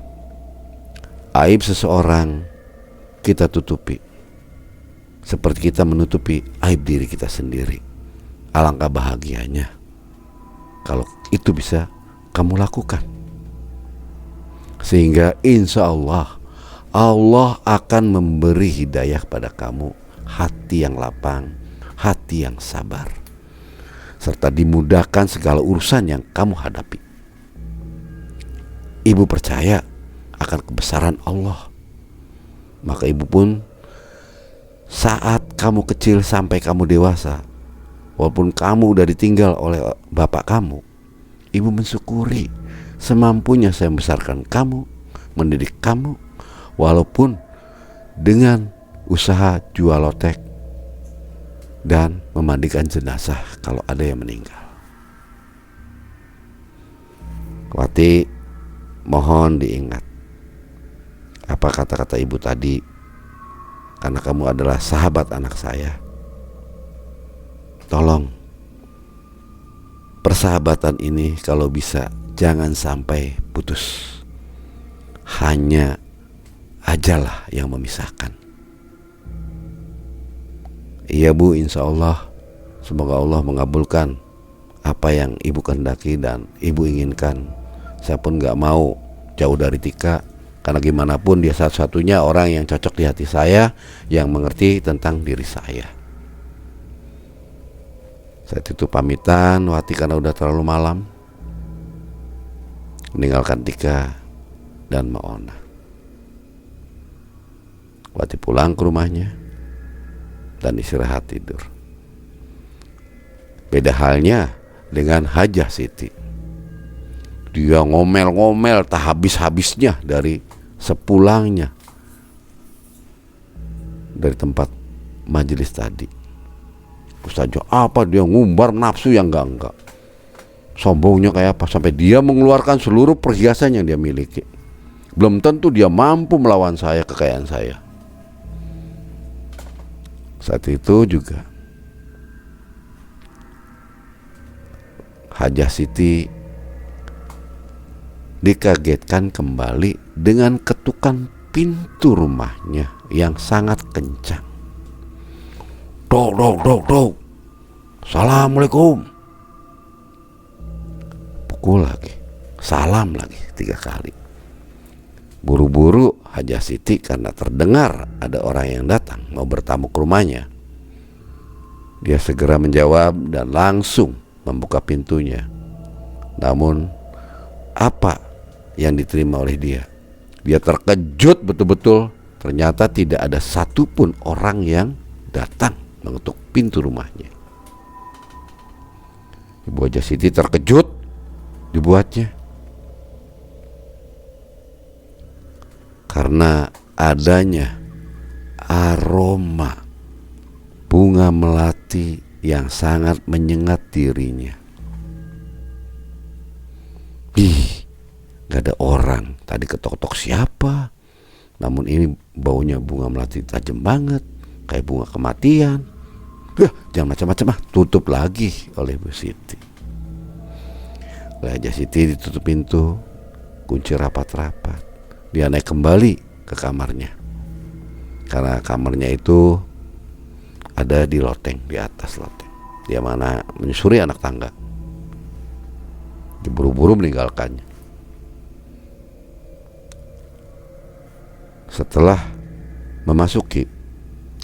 Aib seseorang kita tutupi seperti kita menutupi aib diri kita sendiri. Alangkah bahagianya kalau itu bisa kamu lakukan, sehingga insya Allah Allah akan memberi hidayah pada kamu, hati yang lapang, hati yang sabar, serta dimudahkan segala urusan yang kamu hadapi. Ibu percaya akan kebesaran Allah. Maka ibu pun saat kamu kecil sampai kamu dewasa, walaupun kamu udah ditinggal oleh bapak kamu, ibu mensyukuri semampunya saya membesarkan kamu, mendidik kamu, walaupun dengan usaha jual lotek dan memandikan jenazah kalau ada yang meninggal. Wati, mohon diingat apa kata-kata ibu tadi, karena kamu adalah sahabat anak saya. Tolong, persahabatan ini kalau bisa jangan sampai putus. Hanya ajalah yang memisahkan. Iya Bu, insya Allah. Semoga Allah mengabulkan apa yang ibu kehendaki dan ibu inginkan. Saya pun gak mau jauh dari Tika, karena gimana pun dia satu-satunya orang yang cocok di hati saya, yang mengerti tentang diri saya. Saat itu pamitan Wati karena udah terlalu malam, meninggalkan Tika dan Maona. Wati pulang ke rumahnya dan istirahat tidur. Beda halnya dengan Hajah Siti. Dia ngomel-ngomel tak habis-habisnya dari sepulangnya dari tempat majelis tadi. Saja apa dia ngumbar nafsu yang enggak. Sombongnya kayak apa sampai dia mengeluarkan seluruh perhiasan yang dia miliki. Belum tentu dia mampu melawan saya, kekayaan saya. Saat itu juga Hajah Siti dikagetkan kembali dengan ketukan pintu rumahnya yang sangat kencang. Dok, dok, dok, dok. Assalamualaikum. Pukul lagi, salam lagi 3 kali. Buru-buru Hajah Siti karena terdengar ada orang yang datang mau bertamu ke rumahnya. Dia segera menjawab dan langsung membuka pintunya. Namun apa yang diterima oleh dia? Dia terkejut betul-betul. Ternyata tidak ada satupun orang yang datang mengetuk pintu rumahnya. Ibu Hajah Siti terkejut dibuatnya, karena adanya aroma bunga melati yang sangat menyengat dirinya. Gak ada orang. Tadi ketok-ketok siapa? Namun ini baunya bunga melati tajam banget, kayak bunga kematian. Jangan macam-macam, tutup lagi oleh Bu Siti. Hajah Siti ditutup pintu. kunci rapat-rapat. Dia naik kembali ke kamarnya, karena kamarnya itu ada di loteng, di atas loteng. Dia mana menyusuri anak tangga. Dia buru-buru meninggalkannya. Setelah memasuki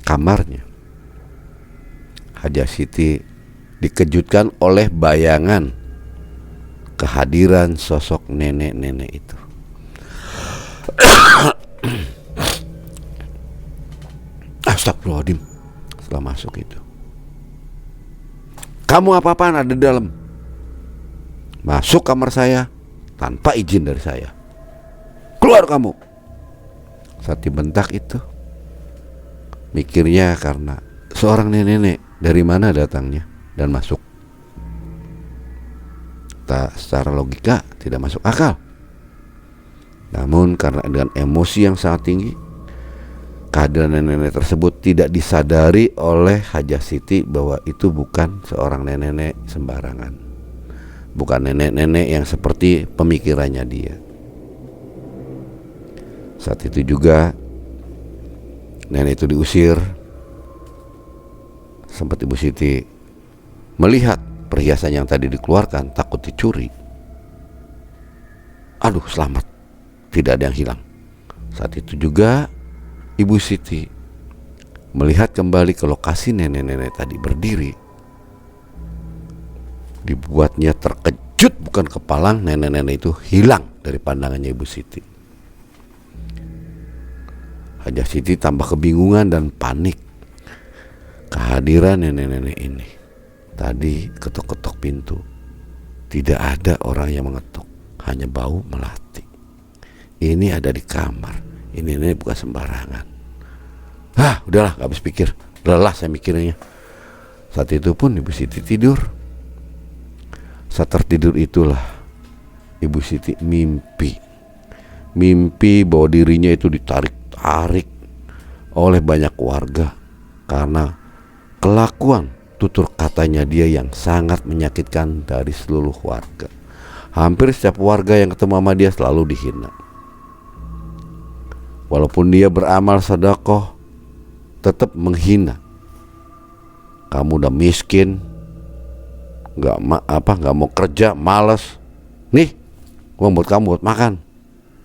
kamarnya, Hajah Siti dikejutkan oleh bayangan kehadiran sosok nenek-nenek itu. Astagfirullahaladzim. Setelah masuk itu, kamu apa-apaan ada di dalam? Masuk kamar saya tanpa izin dari saya. Keluar kamu. Saat dibentak itu, mikirnya karena seorang nenek-nenek dari mana datangnya dan masuk. Secara logika tidak masuk akal. Namun karena dengan emosi yang sangat tinggi, kehadiran nenek-nenek tersebut tidak disadari oleh Hajah Siti bahwa itu bukan seorang nenek-nenek sembarangan. Bukan nenek-nenek yang seperti pemikirannya dia. Saat itu juga nenek itu diusir. Sempat Ibu Siti melihat perhiasan yang tadi dikeluarkan, takut dicuri. Aduh, selamat, tidak ada yang hilang. Saat itu juga Ibu Siti melihat kembali ke lokasi nenek-nenek tadi berdiri. Dibuatnya terkejut bukan kepalang, nenek-nenek itu hilang dari pandangannya Ibu Siti. Hajah Siti tambah kebingungan dan panik. Kehadiran nenek-nenek ini tadi ketok-ketok pintu, tidak ada orang yang mengetuk, hanya bau melati. Ini ada di kamar, ini bukan sembarangan. Udahlah, gak habis pikir, lelah saya mikirnya. Saat itu pun Ibu Siti tidur. Saat tertidur itulah Ibu Siti mimpi bahwa dirinya itu ditarik-tarik oleh banyak warga karena kelakuan tutur katanya dia yang sangat menyakitkan dari seluruh warga. Hampir setiap warga yang ketemu sama dia selalu dihina. Walaupun dia beramal sedekah, tetap menghina. Kamu udah miskin, nggak mau kerja, malas. Nih, uang buat kamu buat makan.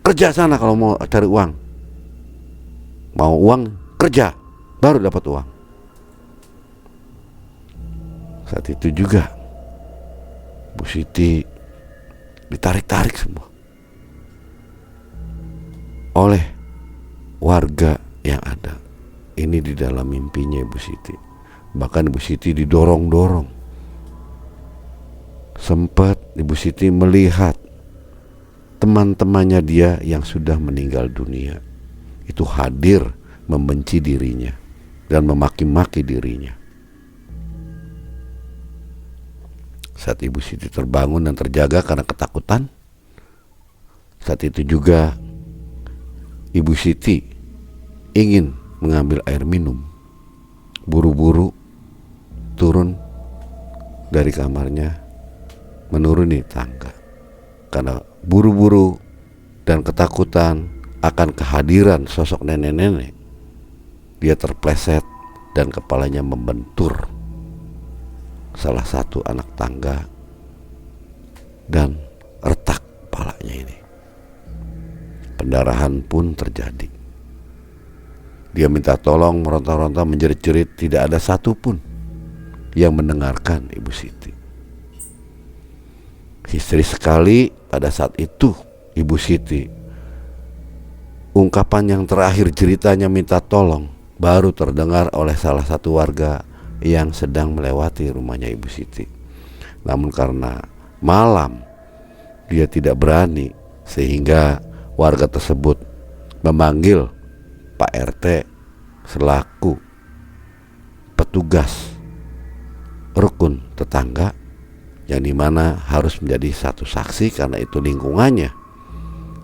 Kerja sana kalau mau cari uang. Mau uang, kerja, baru dapat uang. Saat itu juga Bu Siti ditarik-tarik semua oleh warga yang ada. Ini di dalam mimpinya Ibu Siti. Bahkan Ibu Siti didorong-dorong. Sempat Ibu Siti melihat teman-temannya dia yang sudah meninggal dunia itu hadir membenci dirinya dan memaki-maki dirinya. Saat Ibu Siti terbangun dan terjaga karena ketakutan, saat itu juga Ibu Siti ingin mengambil air minum. Buru-buru turun dari kamarnya, menuruni tangga. Karena buru-buru dan ketakutan akan kehadiran sosok nenek-nenek, dia terpleset dan kepalanya membentur salah satu anak tangga dan retak kepalanya ini. Pendarahan pun terjadi. Dia minta tolong, meronta-ronta, menjerit-jerit, tidak ada satupun yang mendengarkan Ibu Siti. Histeris sekali pada saat itu Ibu Siti. Ungkapan yang terakhir ceritanya minta tolong baru terdengar oleh salah satu warga yang sedang melewati rumahnya Ibu Siti. Namun karena malam dia tidak berani, sehingga warga tersebut memanggil Pak RT selaku petugas rukun tetangga, yang dimana harus menjadi satu saksi karena itu lingkungannya.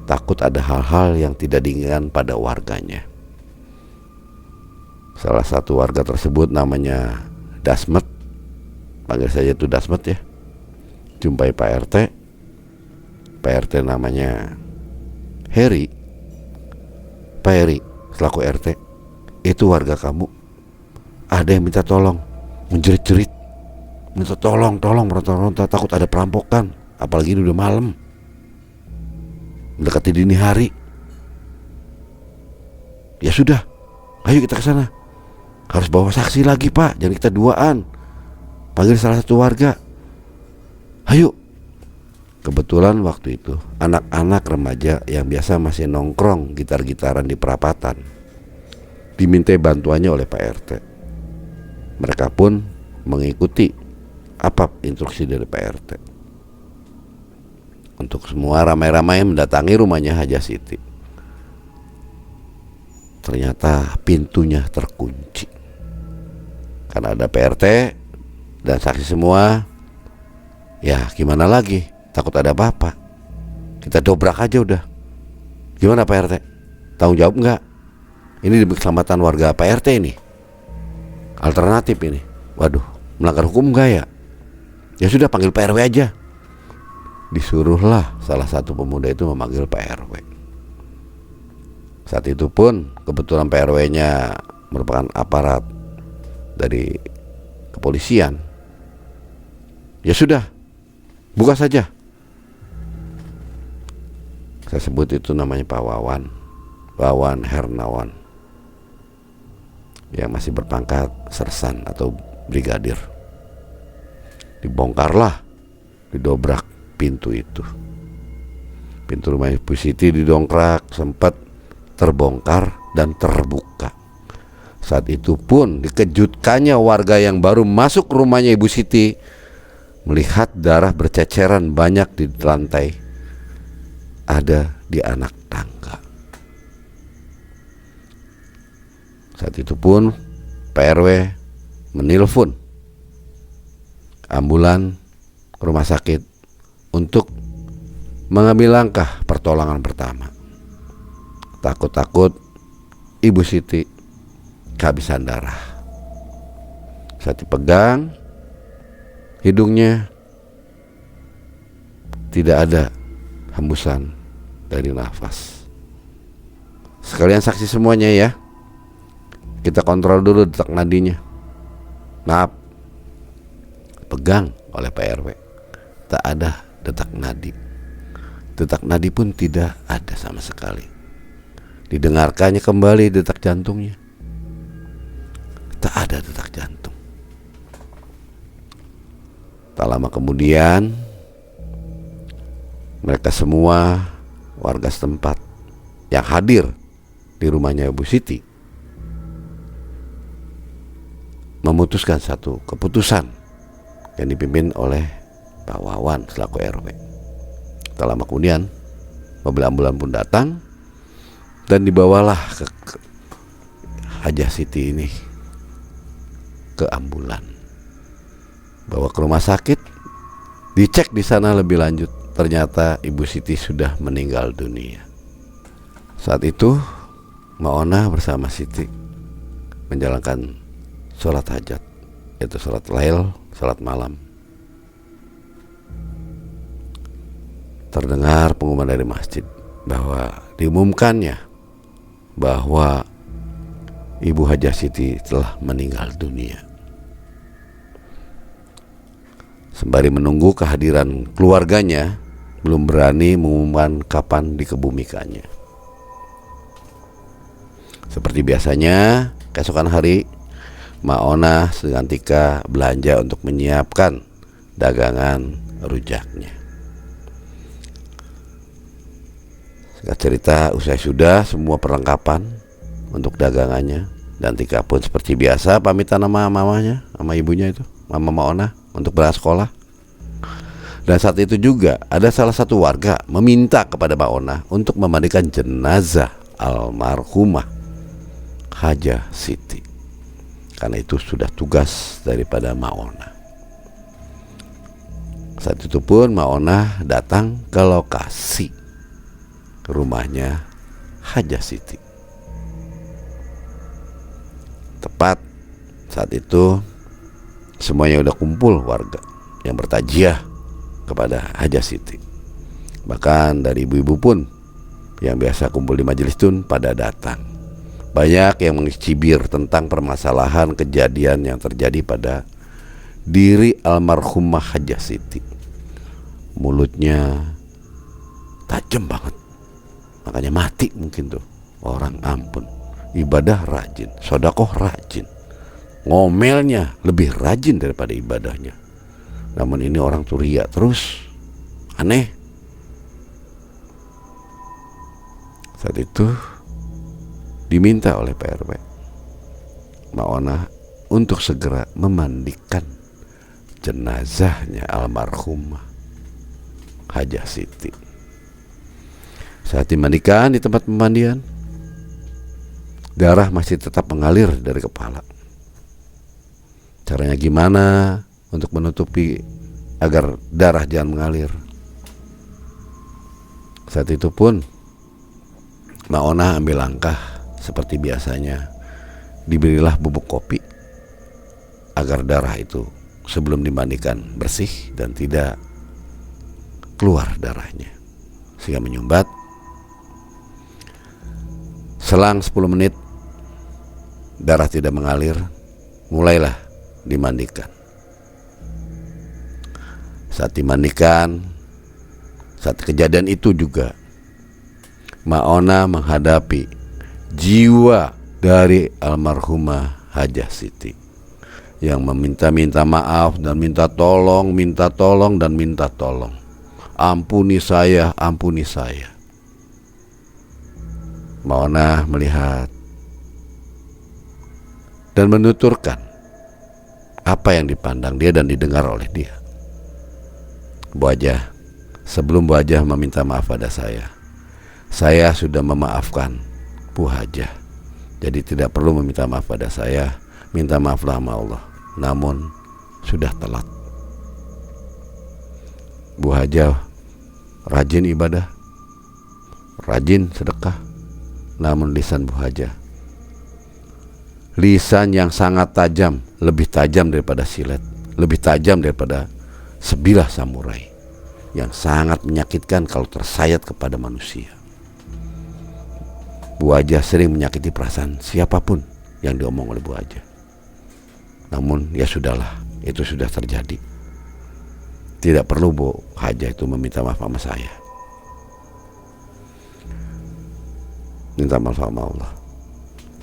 Takut ada hal-hal yang tidak diinginkan pada warganya. Salah satu warga tersebut namanya Dasmet, panggil saja itu Dasmet ya. Jumpai Pak RT. Pak RT namanya Heri, Pak Heri selaku RT, itu warga kamu ada yang minta tolong, menjerit-jerit, minta tolong, meronta-ronta, takut ada perampokan, apalagi ini udah malam, mendekati dini hari. Ya sudah, ayo kita ke sana. Harus bawa saksi lagi Pak, jangan kita duaan. Panggil salah satu warga. Ayo. Kebetulan waktu itu anak-anak remaja yang biasa masih nongkrong gitar-gitaran di perapatan dimintai bantuannya oleh Pak RT. Mereka pun mengikuti apa instruksi dari Pak RT. Untuk semua ramai-ramai mendatangi rumahnya Haja Siti. Ternyata pintunya terkunci. Karena ada Pak RT dan saksi semua. Ya gimana lagi, takut ada apa-apa. Kita dobrak aja udah. Gimana Pak RT? Tanggung jawab enggak? Ini demi keselamatan warga Pak RT ini. Alternatif ini. Waduh, melanggar hukum enggak ya? Ya sudah, panggil Pak RW aja. Disuruhlah salah satu pemuda itu memanggil Pak RW. Saat itu pun kebetulan Pak RW-nya merupakan aparat dari kepolisian. Ya sudah, buka saja. Saya sebut itu namanya Pak Wawan Hernawan, yang masih berpangkat sersan atau brigadir. Dibongkarlah, didobrak pintu itu. Pintu rumah Ibu Siti didongkrak, sempat terbongkar dan terbuka. Saat itu pun dikejutkannya warga yang baru masuk rumahnya Ibu Siti melihat darah berceceran banyak di lantai, ada di anak tangga. Saat itu pun Pak RW menelpon ambulan rumah sakit untuk mengambil langkah pertolongan pertama. Takut-takut Ibu Siti kehabisan darah. Saat dipegang hidungnya, tidak ada hembusan dari nafas. Sekalian saksi semuanya ya, kita kontrol dulu detak nadinya. Maaf, pegang oleh Pak RW, tak ada detak nadi. Detak nadi pun tidak ada sama sekali. Didengarkannya kembali detak jantungnya, tak ada detak jantung. Tak lama kemudian mereka semua warga setempat yang hadir di rumahnya Ibu Siti memutuskan satu keputusan yang dipimpin oleh Pak Wawan selaku RW. Tak lama kemudian mobil ambulan pun datang dan dibawalah ke Haja Siti ini ke ambulan, bawa ke rumah sakit, dicek di sana lebih lanjut. Ternyata Ibu Siti sudah meninggal dunia. Saat itu Maona bersama Siti menjalankan sholat hajat, yaitu sholat lail, sholat malam. Terdengar pengumuman dari masjid bahwa diumumkannya bahwa Ibu Haja Siti telah meninggal dunia. Sembari menunggu kehadiran keluarganya, belum berani mengumumkan kapan dikebumikannya. Seperti biasanya, keesokan hari Maona dengan Tika belanja untuk menyiapkan dagangan rujaknya. Singkat cerita, usai sudah semua perlengkapan untuk dagangannya, dan Tika pun seperti biasa pamitan sama mamanya, sama ibunya itu, Mama Maona, untuk berangkat sekolah. Dan saat itu juga ada salah satu warga meminta kepada Maona untuk memandikan jenazah almarhumah Haja Siti, karena itu sudah tugas daripada Maona. Saat itu pun Maona datang ke lokasi rumahnya Haja Siti. Tepat saat itu semuanya udah kumpul warga yang bertajiah kepada Haja Siti. Bahkan dari ibu-ibu pun yang biasa kumpul di majelis tun pada datang. Banyak yang mencibir tentang permasalahan kejadian yang terjadi pada diri almarhumah Hajah Siti. Mulutnya tajam banget, makanya mati mungkin tuh orang. Ampun, ibadah rajin, sedekah rajin, ngomelnya lebih rajin daripada ibadahnya. Namun ini orang tuh riya terus, aneh. Saat itu diminta oleh PRW Maona untuk segera memandikan jenazahnya almarhumah Hajah Siti. Saat dimandikan di tempat pemandian, darah masih tetap mengalir dari kepala. Caranya gimana untuk menutupi agar darah jangan mengalir? Saat itu pun Maona ambil langkah seperti biasanya, diberilah bubuk kopi agar darah itu sebelum dimandikan bersih dan tidak keluar darahnya, sehingga menyumbat. Selang 10 menit darah tidak mengalir, mulailah dimandikan. Saat dimandikan, saat kejadian itu juga Maona menghadapi jiwa dari almarhumah Hajah Siti yang meminta-minta maaf dan minta tolong dan minta tolong. Ampuni saya, ampuni saya. Maona melihat dan menuturkan apa yang dipandang dia dan didengar oleh dia. Bu Hajah, sebelum Bu Hajah meminta maaf pada saya sudah memaafkan Bu Hajah. Jadi tidak perlu meminta maaf pada saya, minta maaflah sama Allah. Namun sudah telat. Bu Hajah rajin ibadah, rajin sedekah, namun lisan Bu Hajah, lisan yang sangat tajam, lebih tajam daripada silet, lebih tajam daripada sebilah samurai, yang sangat menyakitkan kalau tersayat kepada manusia. Bu Hajah sering menyakiti perasaan siapapun yang diomong oleh Bu Hajah. Namun ya sudahlah, itu sudah terjadi. Tidak perlu Bu Hajah itu meminta maaf sama saya. Minta maaf sama Allah.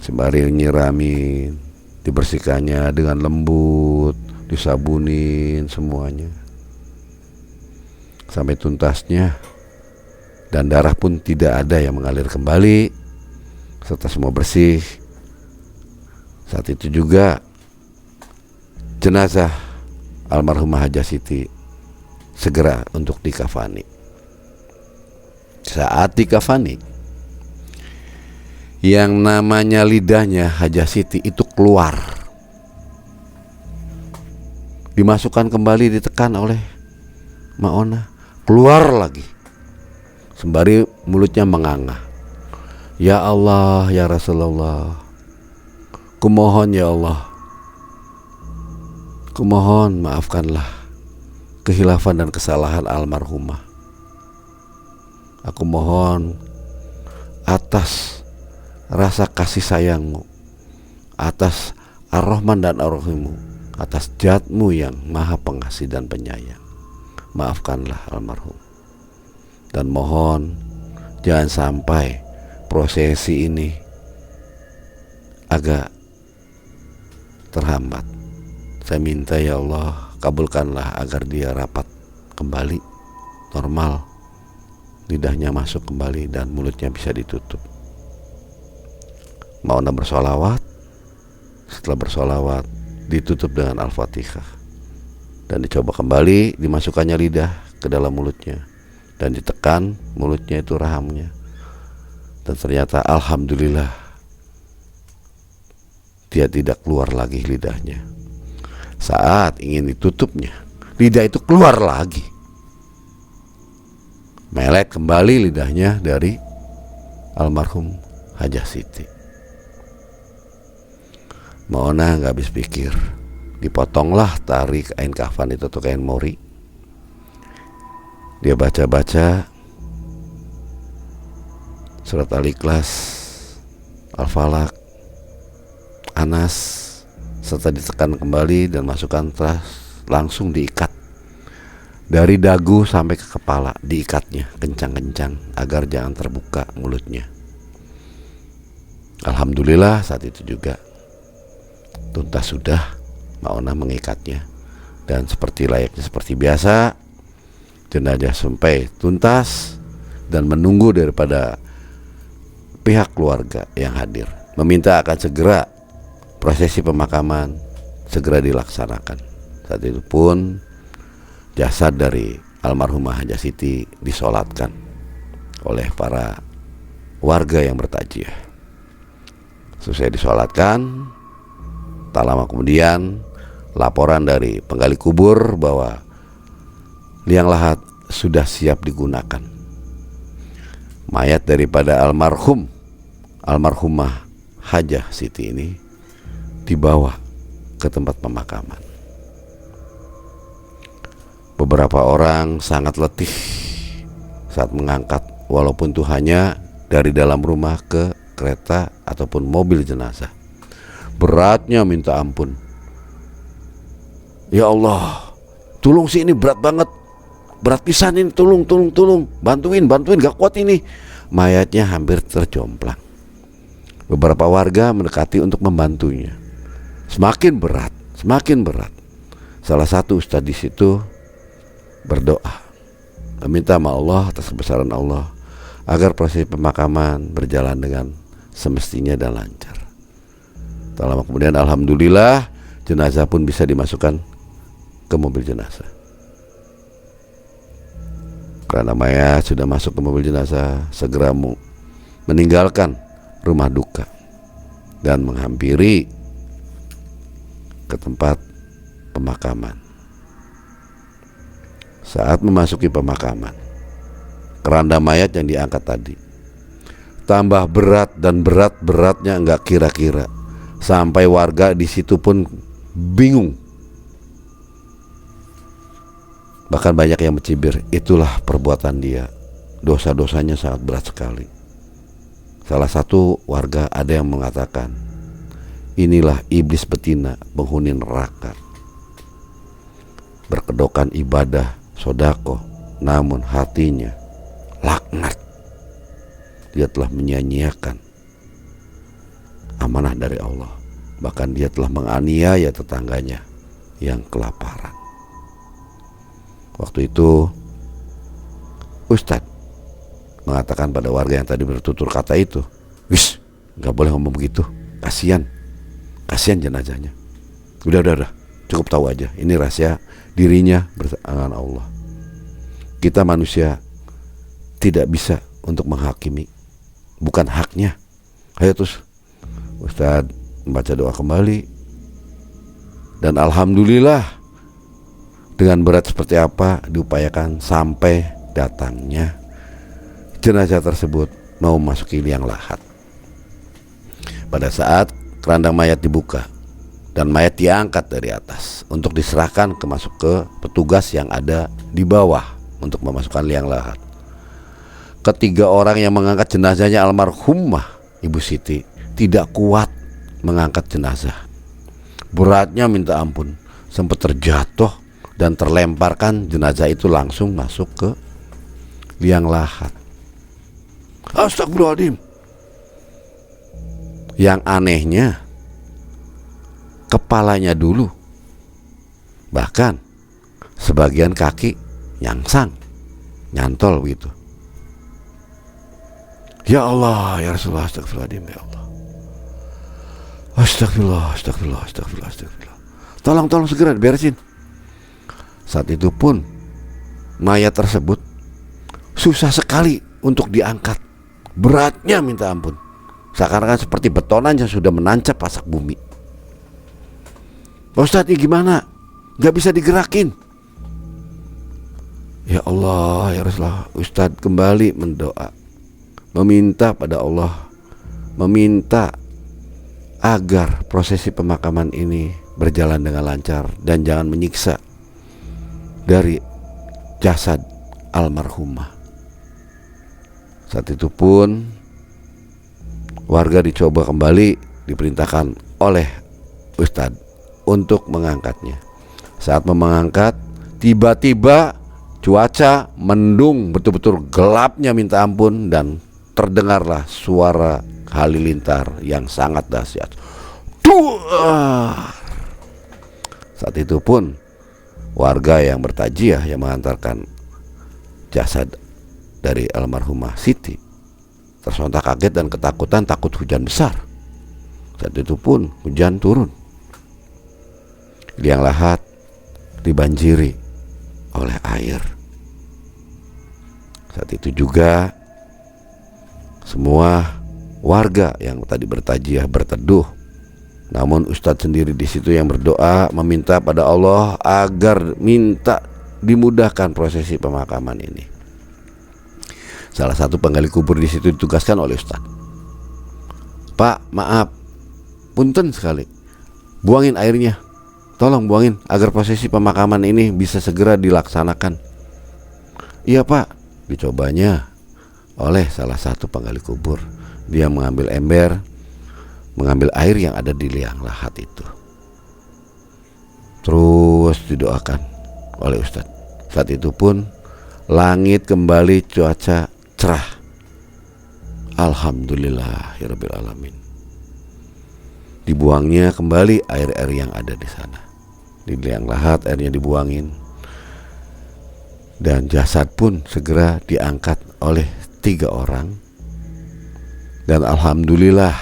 Sembari nyiramin, dibersihkannya dengan lembut, disabunin semuanya sampai tuntasnya, dan darah pun tidak ada yang mengalir kembali, serta semua bersih. Saat itu juga jenazah almarhumah Hajah Siti segera untuk dikafani. Saat dikafani, yang namanya lidahnya Hajah Siti itu keluar, dimasukkan kembali, ditekan oleh Maona, keluar lagi, sembari mulutnya menganga. Ya Allah, ya Rasulullah, kumohon ya Allah, kumohon maafkanlah kehilafan dan kesalahan almarhumah. Aku mohon atas rasa kasih sayangmu, atas Ar-Rahman dan Ar-Rahimmu, atas Zatmu yang maha pengasih dan penyayang, maafkanlah almarhum. Dan mohon jangan sampai prosesi ini agak terhambat. Saya minta ya Allah, kabulkanlah agar dia rapat kembali, normal, lidahnya masuk kembali dan mulutnya bisa ditutup. Mauna bersolawat. Setelah bersolawat, ditutup dengan Al-Fatihah dan dicoba kembali dimasukkannya lidah ke dalam mulutnya dan ditekan mulutnya itu, rahamnya. Dan ternyata alhamdulillah dia tidak keluar lagi lidahnya. Saat ingin ditutupnya, lidah itu keluar lagi, melet kembali lidahnya dari almarhum Hajah Siti. Maona gak habis pikir, dipotonglah tali kain kafan itu atau kain mori. Dia baca-baca surat Al-Ikhlas, Al-Falaq, Anas, serta ditekan kembali dan masukkan teras, langsung diikat dari dagu sampai ke kepala, diikatnya kencang-kencang agar jangan terbuka mulutnya. Alhamdulillah saat itu juga tuntas sudah Mauna mengikatnya, dan seperti layaknya seperti biasa jenazah sampai tuntas dan menunggu daripada pihak keluarga yang hadir, meminta akan segera prosesi pemakaman segera dilaksanakan. Saat itu pun jasad dari almarhumah Hajah Siti disolatkan oleh para warga yang bertajiah. Selesai disolatkan, tak lama kemudian laporan dari penggali kubur bahwa liang lahat sudah siap digunakan. Mayat daripada almarhumah Hajah Siti ini dibawa ke tempat pemakaman. Beberapa orang sangat letih saat mengangkat, walaupun itu hanya dari dalam rumah ke kereta ataupun mobil jenazah. Beratnya minta ampun. Ya Allah, tolong sih, ini berat banget, berat pisan ini, tolong, bantuin, gak kuat ini. Mayatnya hampir terjomplang. Beberapa warga mendekati untuk membantunya. Semakin berat. Salah satu ustadz di situ berdoa, meminta sama Allah atas kebesaran Allah agar proses pemakaman berjalan dengan semestinya dan lancar. Tak lama kemudian alhamdulillah jenazah pun bisa dimasukkan ke mobil jenazah. Karena mayat sudah masuk ke mobil jenazah, segera meninggalkan rumah duka dan menghampiri ke tempat pemakaman. Saat memasuki pemakaman, keranda mayat yang diangkat tadi tambah berat, dan beratnya enggak kira-kira, sampai warga di situ pun bingung. Bahkan banyak yang mencibir, itulah perbuatan dia, dosa-dosanya sangat berat sekali. Salah satu warga ada yang mengatakan, inilah iblis betina penghuni neraka, berkedokan ibadah, sodako, namun hatinya laknat. Dia telah menyia-nyiakan amanah dari Allah. Bahkan dia telah menganiaya tetangganya yang kelaparan. Waktu itu Ustadz mengatakan pada warga yang tadi bertutur kata itu, wis, gak boleh ngomong begitu, kasihan jenazahnya. Udah, cukup tahu aja, ini rahasia dirinya bersama Allah. Kita manusia tidak bisa untuk menghakimi, bukan haknya. Ayo terus Ustadz membaca doa kembali, dan alhamdulillah dengan berat seperti apa diupayakan sampai datangnya jenazah tersebut mau masuki liang lahat. Pada saat kerandang mayat dibuka dan mayat diangkat dari atas untuk diserahkan masuk ke petugas yang ada di bawah untuk memasukkan liang lahat, ketiga orang yang mengangkat jenazahnya almarhumah Ibu Siti tidak kuat mengangkat jenazah. Beratnya minta ampun, sempat terjatuh dan terlemparkan jenazah itu langsung masuk ke liang lahat. Astagfirullahaladzim. Yang anehnya, kepalanya dulu, bahkan sebagian kaki nyangsang, nyantol begitu. Ya Allah, ya Rasulullah, astagfirullahaladzim, ya Allah. Astagfirullah. Tolong segera diberesin. Saat itu pun mayat tersebut susah sekali untuk diangkat. Beratnya minta ampun, seakan-akan seperti betonan yang sudah menancap pasak bumi. Ustadz, ini gimana? Gak bisa digerakin. Ya Allah, ya Rasulullah. Ustadz kembali mendoa, meminta pada Allah, meminta agar prosesi pemakaman ini berjalan dengan lancar dan jangan menyiksa dari jasad almarhumah. Saat itu pun Warga dicoba kembali, diperintahkan oleh Ustadz untuk mengangkatnya. Saat mengangkat, tiba-tiba cuaca mendung, betul-betul gelapnya minta ampun, dan terdengarlah suara halilintar yang sangat dahsyat. Duar! Saat itu pun warga yang bertajiah yang mengantarkan jasad dari almarhumah Siti tersontak kaget dan ketakutan, takut hujan besar. Saat itu pun hujan turun. Liang Lahat dibanjiri oleh air. Saat itu juga semua warga yang tadi bertajiah berteduh. Namun Ustadz sendiri di situ yang berdoa meminta pada Allah agar minta dimudahkan prosesi pemakaman ini. Salah satu penggali kubur di situ ditugaskan oleh Ustadz. Pak, maaf, punten sekali, buangin airnya, tolong buangin agar prosesi pemakaman ini bisa segera dilaksanakan. Iya Pak, dicobanya oleh salah satu penggali kubur. Dia mengambil ember, mengambil air yang ada di liang lahat itu, terus didoakan oleh Ustadz. Saat itu pun langit kembali cuaca cerah. Alhamdulillahirabbil alamin. Dibuangnya kembali air-air yang ada di sana. Di liang lahat airnya dibuangin, dan jasad pun segera diangkat oleh 3 orang. Dan alhamdulillah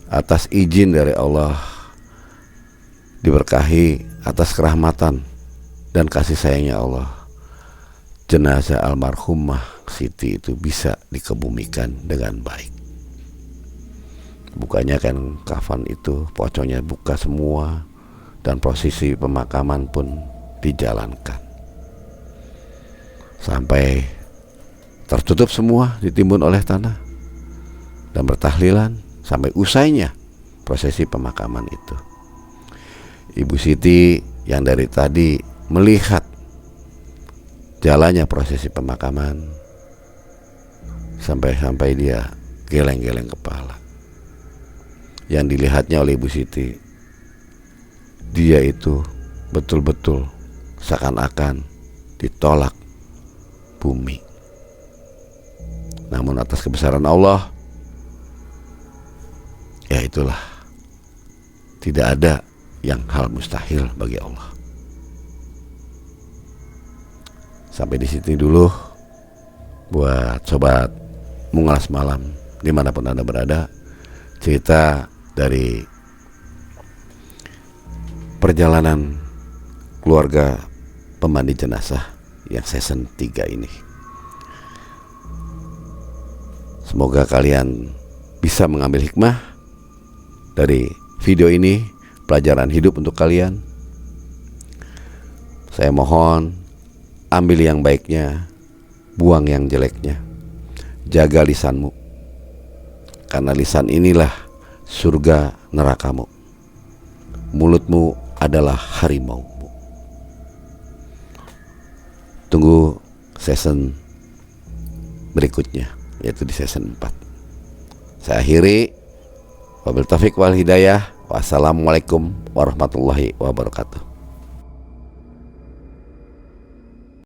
atas izin dari Allah, diberkahi atas kerahmatan dan kasih sayangnya Allah, jenazah almarhumah Siti itu bisa dikebumikan dengan baik. Bukanya kan kafan itu, poconya buka semua, dan prosesi pemakaman pun dijalankan sampai tertutup semua, ditimbun oleh tanah dan bertahlilan sampai usainya prosesi pemakaman itu. Ibu Siti yang dari tadi melihat jalannya prosesi pemakaman, sampai dia geleng-geleng kepala. Yang dilihatnya oleh Ibu Siti, dia itu betul-betul seakan-akan ditolak bumi. Namun atas kebesaran Allah, ya itulah, tidak ada yang hal mustahil bagi Allah. Sampai di sini dulu buat sobat Mengulas Malam dimanapun Anda berada, cerita dari perjalanan keluarga pemandi jenazah yang season 3 ini. Semoga kalian bisa mengambil hikmah dari video ini, pelajaran hidup untuk kalian. Saya mohon, ambil yang baiknya, buang yang jeleknya. Jaga lisanmu, karena lisan inilah surga nerakamu. Mulutmu adalah harimaumu. Tunggu season berikutnya, yaitu di season 4. Saya akhiri, wabil taufiq wal hidayah. Wassalamualaikum warahmatullahi wabarakatuh.